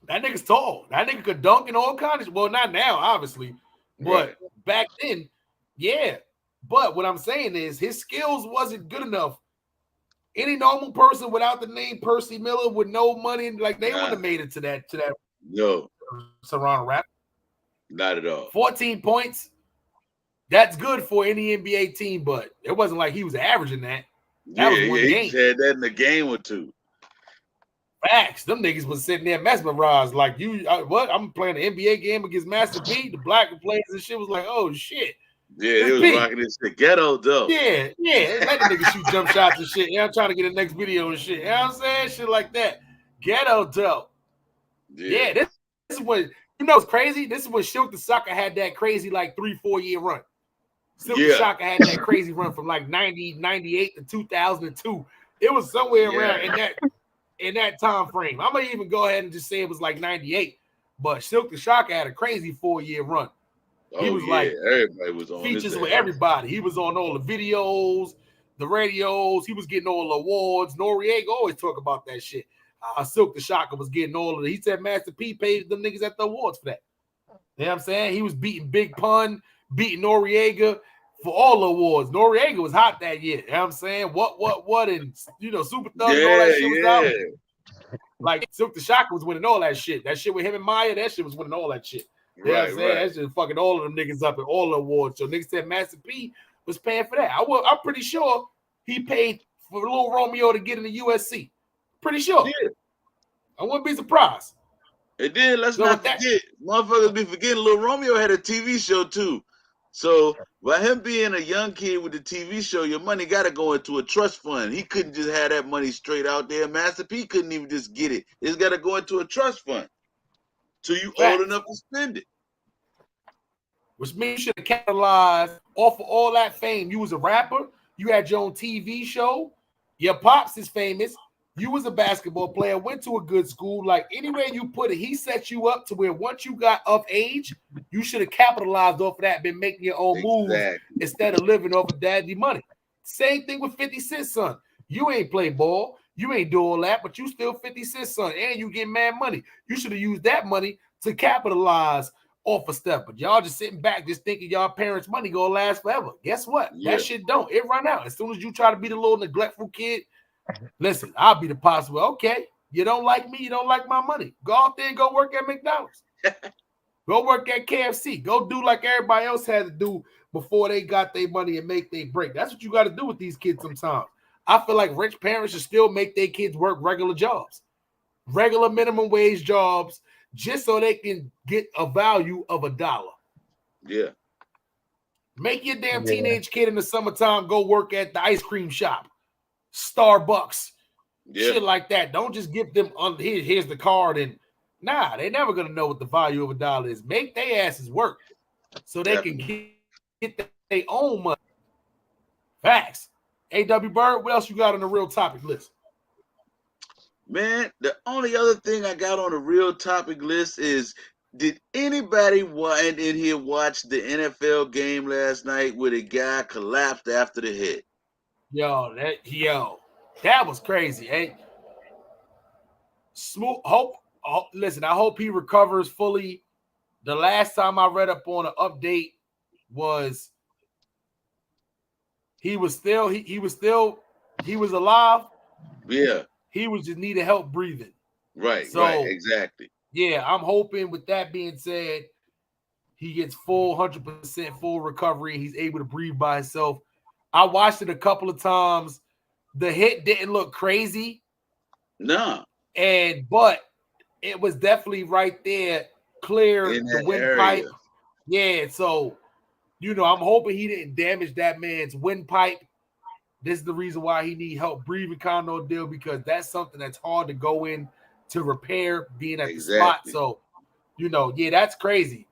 That nigga's tall. That nigga could dunk and all kinds of. Well, not now, obviously, but back then, yeah. But what I'm saying is his skills wasn't good enough. Any normal person without the name Percy Miller with no money, like they wouldn't have made it to that. No. Toronto Raptors. Not at all. 14 points. That's good for any NBA team, but it wasn't like he was averaging that. That was one game. He had that in a game or two. Facts. Them niggas was sitting there mesmerized. Like, what? I'm playing an NBA game against Master P. The black players and shit was like, oh, shit. Yeah, he was rocking this shit. Ghetto dope. Yeah. Let the niggas shoot jump shots and shit. Yeah, I'm trying to get the next video and shit. You know what I'm saying? Shit like that. Ghetto dope. Yeah, this is when, you know what's crazy? This is when Silk the Soccer had that crazy, like, 3-4 year run. Silk the Soccer had that crazy run from, like, 98 to 2002. It was somewhere around in that time frame. I'm going to even go ahead and just say it was, like, 98. But Silk the Soccer had a crazy 4-year run. He was like, everybody was on features with everybody. He was on all the videos, the radios. He was getting all the awards. Noriega always talk about that shit. Silk the Shocker was getting all of it. He said Master P paid them niggas at the awards for that. You know what I'm saying? He was beating Big Pun, beating Noriega for all the awards. Noriega was hot that year. You know what I'm saying? What, and, Super Thug and all that shit was out. Like, Silk the Shocker was winning all that shit. That shit with him and Maya, that shit was winning all that shit. You know what I'm saying? That's just fucking all of them niggas up in all the awards. So niggas said Master P was paying for that. I'm pretty sure he paid for Lil Romeo to get into USC. Pretty sure. Yeah. I wouldn't be surprised. And then let's not forget, motherfuckers be forgetting Lil Romeo had a TV show too. So by him being a young kid with the TV show, your money got to go into a trust fund. He couldn't just have that money straight out there. Master P couldn't even just get it. It's got to go into a trust fund till you old enough to spend it. Which means you should have capitalized off of all that fame. You was a rapper. You had your own TV show. Your pops is famous. You was a basketball player, went to a good school. Like anywhere you put it, he set you up to where once you got of age, you should have capitalized off of that, been making your own moves instead of living off of daddy money. Same thing with 50 Cent, son. You ain't play ball, you ain't do all that, but you still 50 Cent, son, and you get mad money. You should have used that money to capitalize off of stuff. But y'all just sitting back, just thinking y'all parents' money gonna last forever. Guess what? Yeah. That shit don't. It run out. As soon as you try to be the little neglectful kid, listen, I'll be the possible. Okay, you don't like me, you don't like my money. Go out there and go work at McDonald's. Go work at KFC. Go do like everybody else had to do before they got their money and make their break. That's what you got to do with these kids sometimes. I feel like rich parents should still make their kids work regular jobs, regular minimum wage jobs, just so they can get a value of $1. Yeah. Make your damn teenage kid in the summertime go work at the ice cream shop, Starbucks, shit like that. Don't just give them here's the card and nah, they're never gonna know what the value of $1 is. Make their asses work so they can get their own money. Facts. A.W. Bird, what else you got on the real topic list? Man, the only other thing I got on the real topic list is, did anybody in here watch the NFL game last night where the guy collapsed after the hit? Yo, that was crazy. Hey, smooth. Listen, I hope he recovers fully. The last time I read up on an update was he was alive. Yeah. He was just needed help breathing. Right, so, right, exactly. Yeah, I'm hoping with that being said, he gets full 100% full recovery. He's able to breathe by himself. I watched it a couple of times. The hit didn't look crazy. No. But it was definitely right there, clear the windpipe. Yeah, so I'm hoping he didn't damage that man's windpipe. This is the reason why he need help breathing kind of deal, because that's something that's hard to go in to repair being at the spot. So, that's crazy.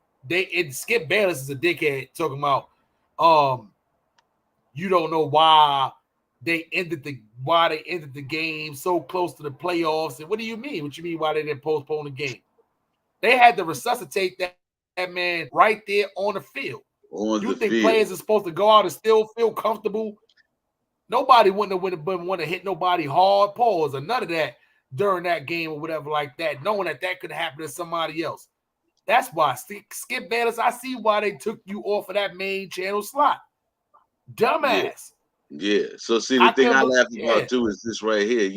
Skip Bayless is a dickhead talking about you don't know why they ended the game so close to the playoffs. And what do you mean? What you mean why they didn't postpone the game? They had to resuscitate that man right there on the field. You think players are supposed to go out and still feel comfortable? Nobody wouldn't want to hit nobody hard, pause, or none of that during that game or whatever like that, knowing that could happen to somebody else. That's why Skip Bayless, I see why they took you off of that main channel slot. Dumbass. Yeah. So see, the thing I laugh about too is this right here.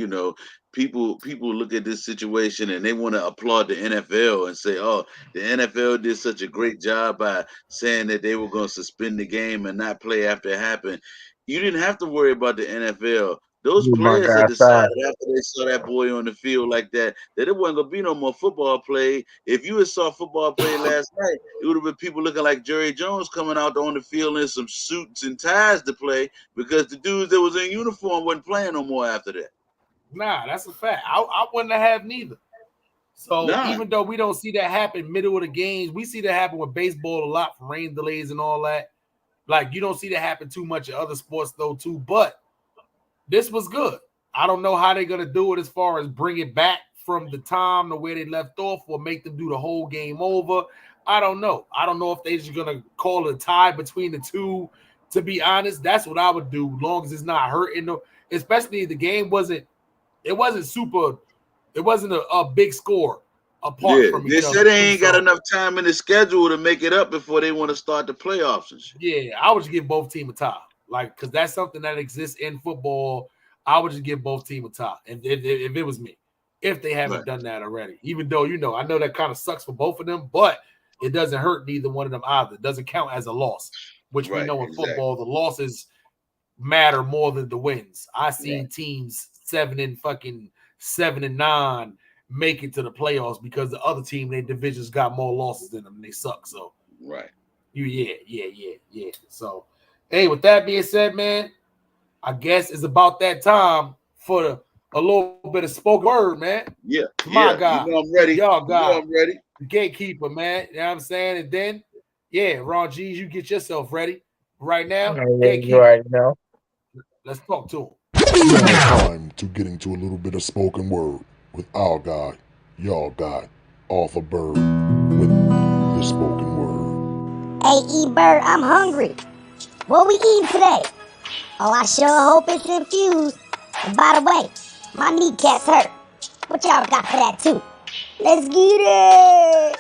People look at this situation and they want to applaud the NFL and say, "Oh, the NFL did such a great job by saying that they were going to suspend the game and not play after it happened." You didn't have to worry about the NFL. Those players had decided after they saw that boy on the field like that it wasn't gonna be no more football play. If you had saw football play last night, it would have been people looking like Jerry Jones coming out on the field in some suits and ties to play, because the dudes that was in uniform wasn't playing no more after that. Nah, that's a fact. I wouldn't have neither. So even though we don't see that happen middle of the games, we see that happen with baseball a lot for rain delays and all that. Like, you don't see that happen too much in other sports though too, but this was good. I don't know how they're going to do it as far as bring it back from the time to where they left off or make them do the whole game over. I don't know. I don't know if they're just going to call it a tie between the two. To be honest, that's what I would do, long as it's not hurting. Especially the game wasn't super. It wasn't a big score apart from each other. They said they ain't got enough time in the schedule to make it up before they want to start the playoffs and shit. Yeah, I would just give both teams a tie. Like, because that's something that exists in football. I would just give both teams a tie. And if it was me, if they haven't done that already, even though, I know that kind of sucks for both of them, but it doesn't hurt neither one of them either. It doesn't count as a loss, which we know in football, the losses matter more than the wins. I seen teams 7-9 make it to the playoffs because the other team, their divisions got more losses than them and they suck. So, yeah. So, hey, with that being said, man, I guess it's about that time for a little bit of spoken word, man. Yeah. My God. I'm ready. Y'all got I'm ready. The gatekeeper, man. You know what I'm saying? And then, Ron G's, you get yourself ready right now. Gatekeeper. Right now. Let's talk to him. Now time to get into a little bit of spoken word with our guy, y'all guy, Arthur Bird, with the spoken word. Hey, E-Bird, I'm hungry. What we eating today? Oh, I sure hope it's infused. And by the way, my kneecaps hurt. What y'all got for that too? Let's get it!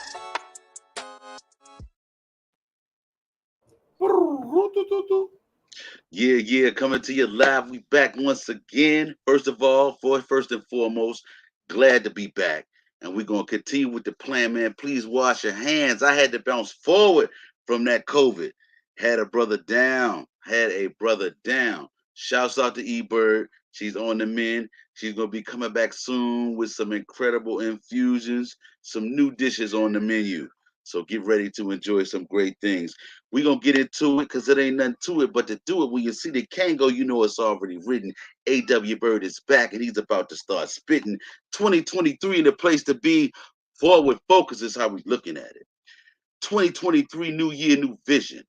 Yeah, coming to you live. We back once again. First and foremost, glad to be back. And we're going to continue with the plan, man. Please wash your hands. I had to bounce forward from that COVID. Had a brother down. Shouts out to E-Bird. She's on the mend. She's going to be coming back soon with some incredible infusions, some new dishes on the menu. So get ready to enjoy some great things. We're going to get into it because it ain't nothing to it, but to do it, when you see the Kango, you know it's already written. A.W. Bird is back, and he's about to start spitting. 2023 the place to be. Forward focus is how we're looking at it. 2023, new year, new vision.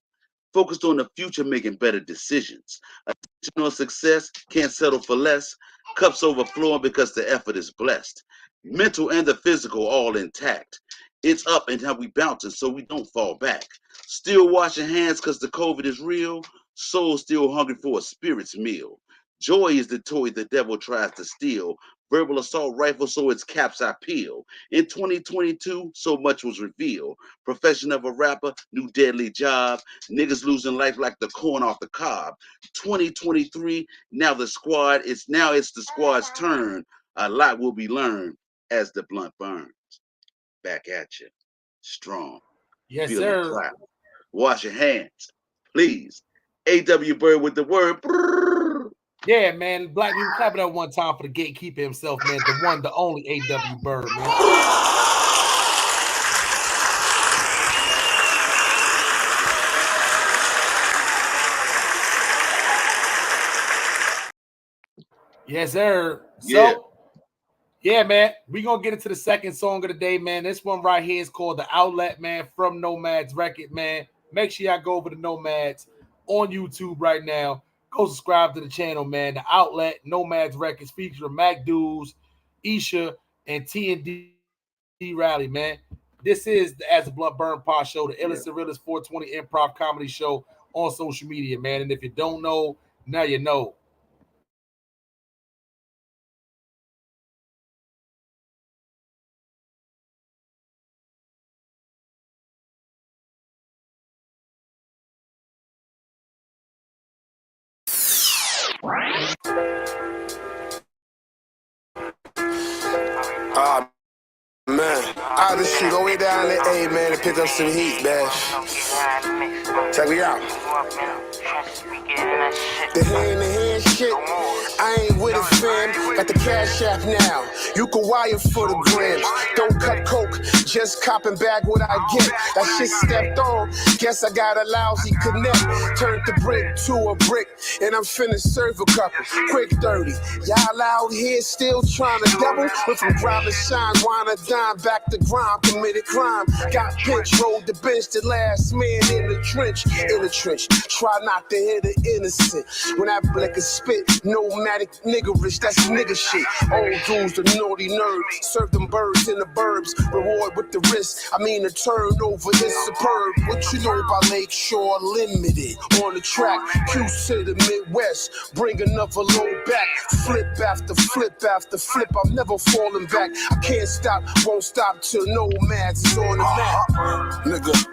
Focused on the future, making better decisions. Attention on success, can't settle for less. Cups overflowing because the effort is blessed. Mental and the physical all intact. It's up and how we bouncing so we don't fall back. Still washing hands because the COVID is real. Soul still hungry for a spirit's meal. Joy is the toy the devil tries to steal. Verbal assault rifle so its caps I peel. In 2022, so much was revealed. Profession of a rapper, new deadly job. Niggas losing life like the corn off the cob. 2023, now it's the squad's turn. A lot will be learned as the blunt burns. Back at you. Strong. Yes, Feel sir. the clap. Wash your hands. Please. A.W. Bird with the word. Brrr. Yeah, man. Black people clap it up one time for the gatekeeper himself, man. The one, the only A.W. Bird, man. Yes, sir. So, yeah, man, we're going to get into the second song of the day, man. This one right here is called The Outlet, man, from Nomad's record, man. Make sure y'all go over to Nomad's on YouTube right now. Go subscribe to the channel, man. The Outlet, Nomad's Records, featuring Mac Dudes, Isha, and T&D Rally, man. This is the As a Blunt Burn Pod Show, the illest and realest 420 improv comedy show on social media, man. And if you don't know, now you know. Man, I just shoot all the way down to A, man, and pick up some heat, man. Check me out. The hand-to-hand shit, I ain't with it, fam. Got the cash app now. You can wire for the grams. Don't cut coke, just copping back what I get. That shit stepped on. Guess I got a lousy connect. Turned the brick to a brick, and I'm finna serve a couple. Quick 30. Y'all out here still trying to double. Went from grind to shine, wine a dime, back to grind, committed crime. Got pinch, rolled the bench, the last man in the trench. Try not to hit the innocent. When that blick is spit, nomadic niggerish, that's nigga shit. Old dudes, the naughty nerds, serve them birds in the burbs. Reward with the risk, I mean the turnover is superb. What you know about Lakeshore Limited? On the track, Q to the Midwest, bring another load back. Flip after flip after flip, I'm never falling back. I can't stop, won't stop till Nomads is on the map. Nigga,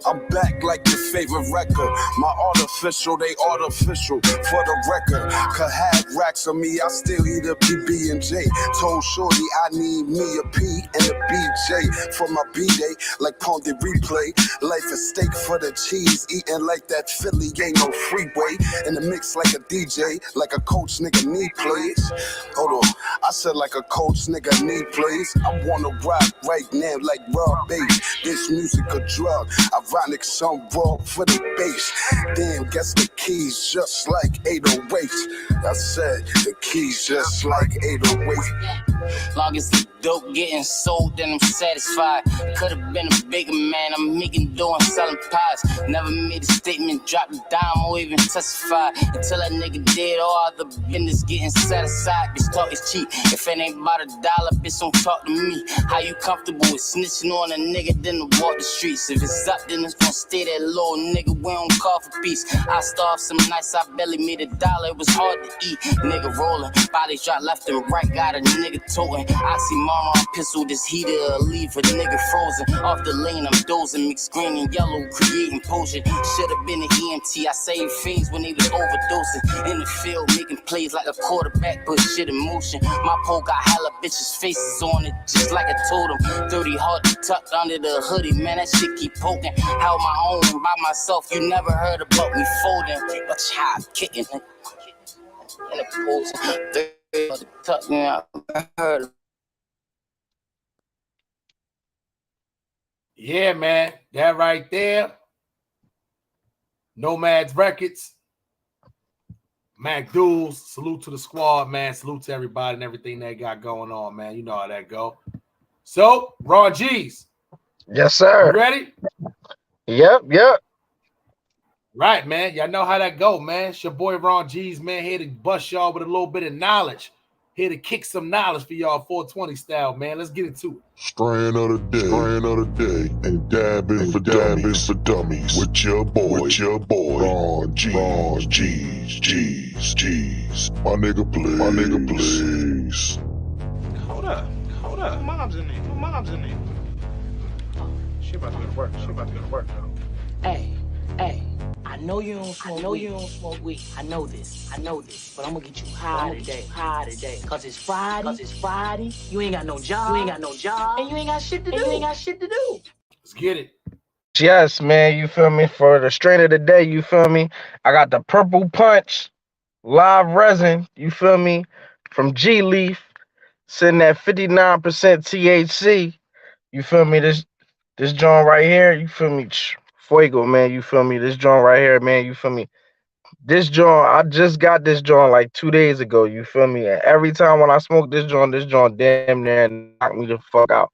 I'm back like your favorite record. My artificial, they artificial for the record. Could have racks on me, I still eat a PB&J. Told Shorty I need me a P and a BJ for my B-day, like Pondy Replay. Life is steak for the cheese, eating like that Philly, ain't no freeway. In the mix like a DJ, like a coach nigga need plays. Hold on, I said like a coach nigga need plays. I wanna rock right right now like raw bass. This music a drug, ironic, some raw for the bass. Damn, guess the keys just like 808s. I said the keys just like 808s. Long as the dope getting sold, then I'm satisfied. Could've been a bigger man, I'm making dough and selling pies. Never made a statement, dropped a dime or even testified. Until that nigga did all the business getting set aside. Bitch talk is cheap, if it ain't about $1, bitch don't talk to me. How you comfortable with snitching on a nigga, then to walk the streets? If it's up, then it's gonna stay that low, nigga, we don't call for peace. I starved some nights, I barely made $1, it was hard to eat. Nigga rolling, bodies drop left and right, got a nigga toting. I see mama on pistol, this heater, leave a nigga frozen. Off the lane, I'm dozing, mixed green and yellow, creating potion. Should've been an EMT, I saved fiends when they was overdosing. In the field, making plays like a quarterback, put shit in motion. My pole got hella bitches' faces on it, just like I told them. 30 hard to tuck under the hoodie, man, that shit keep poking. Held my own by myself, you never heard about me folding. Watch how I'm kicking it. In the post, 30 hard to tuck, man, I heard of. Yeah, man, that right there. Nomads Records. Mac Duels. Salute to the squad, man. Salute to everybody and everything they got going on, man. You know how that go. So, Raw G's. Yes, sir. You ready? Yep. Right, man. Y'all know how that go, man. It's your boy Ron G's, man. Here to bust y'all with a little bit of knowledge. Here to kick some knowledge for y'all 420 style, man. Let's get into it. Strain of the day, and dabbing for dummies. With your boy, Ron G's. My nigga, please. Hold up. My mom's in there. She about to go to work, though. Hey, I know you don't smoke weed. I know this, but I'm gonna get you high today. Cause it's Friday. You ain't got no job. And you ain't got shit to do. Let's get it. Yes, man, you feel me? For the strain of the day, you feel me? I got the Purple Punch live resin, you feel me? From G Leaf, sitting at 59% THC. You feel me? This joint right here, you feel me? Fuego, man, you feel me? This joint right here, man, you feel me? This joint, I just got this joint like 2 days ago, you feel me? And every time when I smoke this joint damn near knock me the fuck out.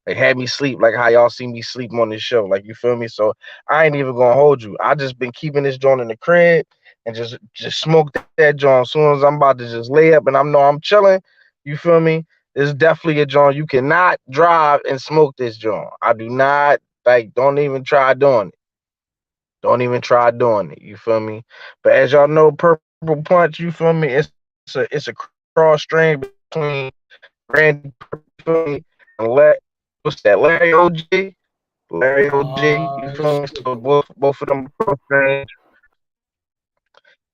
Like had me sleep like how y'all see me sleep on this show. Like you feel me? So I ain't even gonna hold you. I just been keeping this joint in the crib and just smoke that joint. As soon as I'm about to just lay up and I know I'm chilling, you feel me? It's definitely a joint. You cannot drive and smoke this joint. I do not don't even try doing it. You feel me? But as y'all know, Purple Punch, you feel me? It's a cross strain between Randy Purple and what's that? Larry OG, you feel me? So both of them cross strains.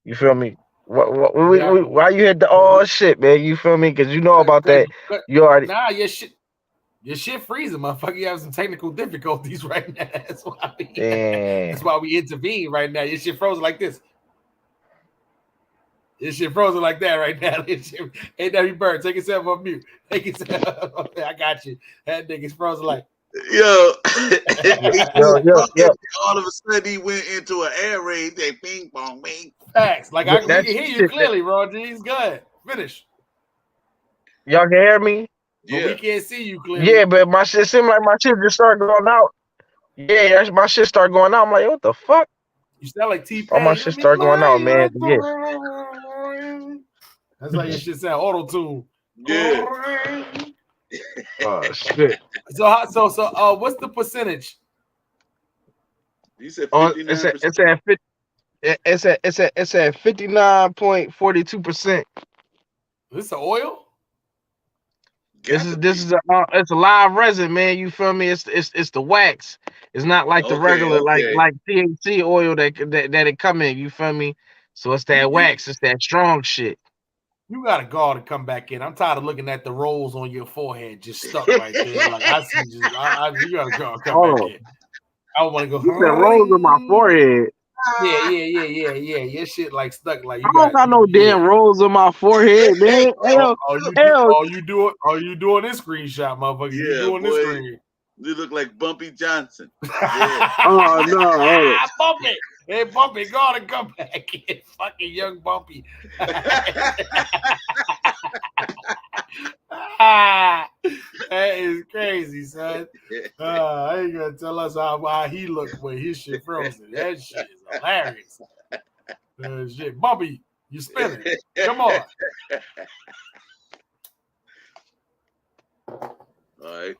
You feel me? Why you hit the shit, man? You feel me? Because you know about that. You already your shit freezing, motherfucker. You have some technical difficulties right now. That's why we intervene right now. Your shit frozen like this. Your shit frozen like that right now. Hey, W Bird, take yourself on mute. I got you. That nigga's frozen like. Yo. Yo. All of a sudden he went into an air raid. They ping pong, bing. Facts. Like we can hear you clearly, Ron G's. Go ahead. Finish. Y'all can hear me? Yeah. But we can't see you clearly. Yeah, but my shit seemed like my shit just started going out. Yeah, my shit started going out. I'm like, what the fuck? You sound like T-Pain. All my shit started going out, man. Yeah. That's like your shit sound auto-tune. Yeah. Oh shit. So what's the percentage? You said 59%. It's at 59.42%. This an oil? This is it's a live resin, man. You feel me? It's the wax. It's not like the regular like THC oil that it come in. You feel me? So it's that wax. It's that strong shit. You gotta go to come back in. I'm tired of looking at the rolls on your forehead just stuck right there. Like I see, you gotta go come back in. I want to go. You said rolls on my forehead. Yeah. Your shit like stuck. Like I you don't got. got no damn rolls on my forehead, man. Hell, All you doing this screenshot, motherfucker. You Yeah, doing this boy. screen. You look like Bumpy Johnson. Yeah. Oh no, Bumpy. Hey, Bumpy, go on and come back here. Fucking young Bumpy. That is crazy, son. I ain't gonna tell us how he looked with his shit frozen. That shit is hilarious. Shit, Bumpy, you spinning. Come on. All right.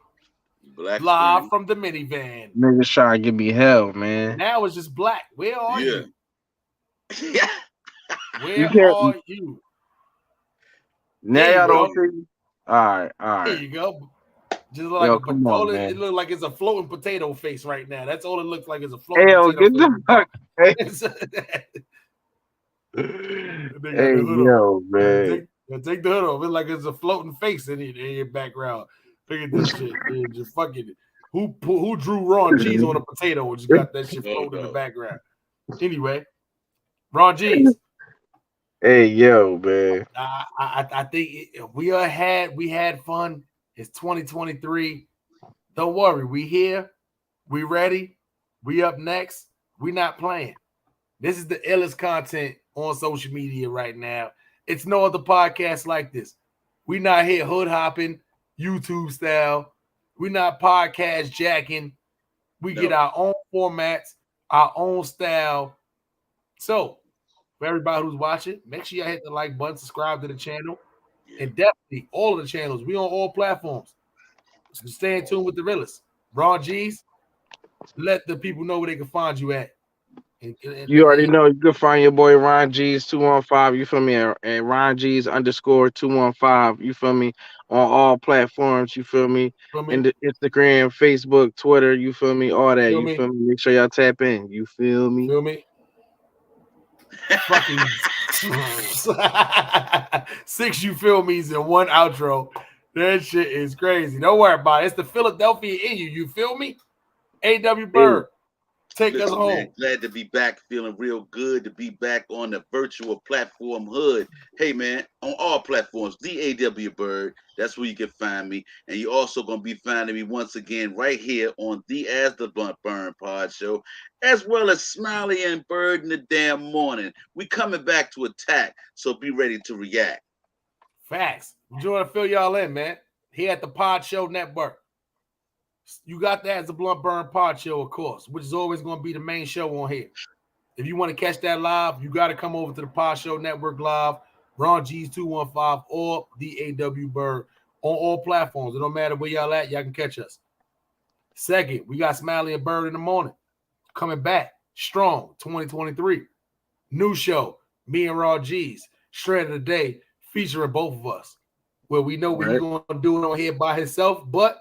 Black Live screen. from the minivan. niggas trying to give me hell, man. Now it's just black. Where are you? Where are you? Now There you y'all go. don't see. All right. There you go. Just look Yo, like come on, it man. looks like it's a floating potato face right now. That's all it looks like is a floating Hell, potato get the fuck. Hey, face. They got hey the hood yo, on. man. Take the hood off. It's like it's a floating face in your background. Look at this shit. Man. Just fucking who drew Ron G's on a potato and just got that shit floating in the background. Anyway, Ron G's. Hey yo, man. I think we had fun. It's 2023. Don't worry, we here. We ready. We up next. We not playing. This is the illest content on social media right now. It's no other podcast like this. We not here hood hopping, YouTube style. We not podcast jacking. We get our own formats, our own style. So, for everybody who's watching, make sure you hit the like button, subscribe to the channel, and definitely all of the channels. We on all platforms. So stay in tune with the realest. Ron G's, let the people know where they can find you at. You already know you can find your boy Ron G's 215. You feel me? And Ron G's _215. You feel me? On all platforms. You feel me? In the Instagram, Facebook, Twitter. You feel me? All that. You feel me? Make sure y'all tap in. You feel me? Feel me? Fucking 6 you feel me's in one outro. That shit is crazy. Don't worry about it. It's the Philadelphia in you. You feel me? A.W. Bird. Take us home. Man, glad to be back, feeling real good to be back on the virtual platform hood. Hey man, on all platforms, DAW Bird, that's where you can find me. And you're also gonna be finding me once again right here on the As the Blunt Burn Pod Show, as well as Smiley and Bird in the damn morning. We coming back to attack, so be ready to react. Facts. We just want to fill y'all in, man. Here at the Pod Show Network. You got that as the Blunt Burn Pod Show, of course, which is always going to be the main show on here. If you want to catch that live, you got to come over to the Pod Show Network live, Ron G's 215 or the AW Bird on all platforms. It don't matter where y'all at, y'all can catch us. Second, we got Smiley and Bird in the morning. Coming back strong, 2023. New show, me and Ron G's, Shred of the Day, featuring both of us. Where we know what he's going to do it on here by himself, but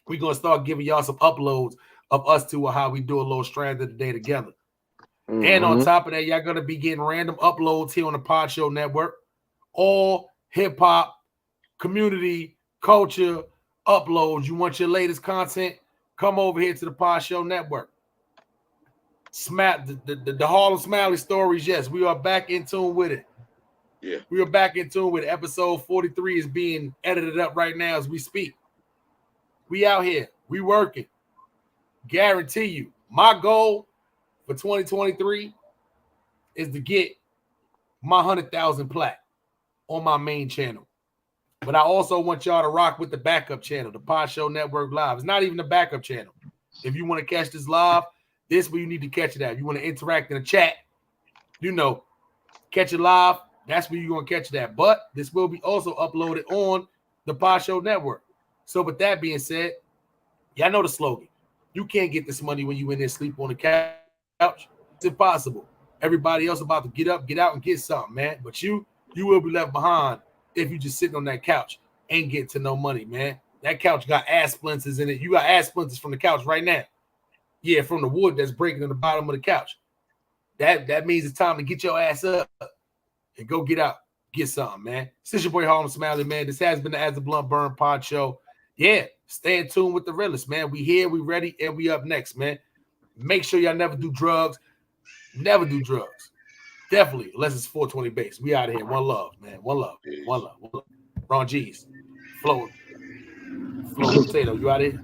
we're going to start giving y'all some uploads of us two or how we do a little Strand of the Day together. And on top of that, y'all going to be getting random uploads here on the Pod Show Network. All hip-hop, community, culture uploads. You want your latest content? Come over here to the Pod Show Network. The Harlem Smiley stories, yes, we are back in tune with it. Yeah. We are back in tune with it. Episode 43 is being edited up right now as we speak. We out here. We working. Guarantee you. My goal for 2023 is to get my 100,000 plaque on my main channel. But I also want y'all to rock with the backup channel, the Pod Show Network Live. It's not even a backup channel. If you want to catch this live, this is where you need to catch it at. If you want to interact in the chat, catch it live. That's where you're going to catch it at. But this will be also uploaded on the Pod Show Network. So with that being said, y'all know the slogan. You can't get this money when you in there sleep on the couch. It's impossible. Everybody else about to get up, get out, and get something, man. But you will be left behind if you just sitting on that couch, ain't getting to no money, man. That couch got ass splinters in it. You got ass splinters from the couch right now. Yeah, from the wood that's breaking in the bottom of the couch. That means it's time to get your ass up and go get out, get something, man. This is your boy Harlem Smiley, man. This has been the As the Blunt Burn Pod Show. Yeah, stay in tune with the realest, man. We here, we ready, and we up next, man. Make sure y'all never do drugs. Never do drugs. Definitely, unless it's 420 base. We out of here. One love, man. One love. One love. One love. Ron G's. Flow potato. You out of here?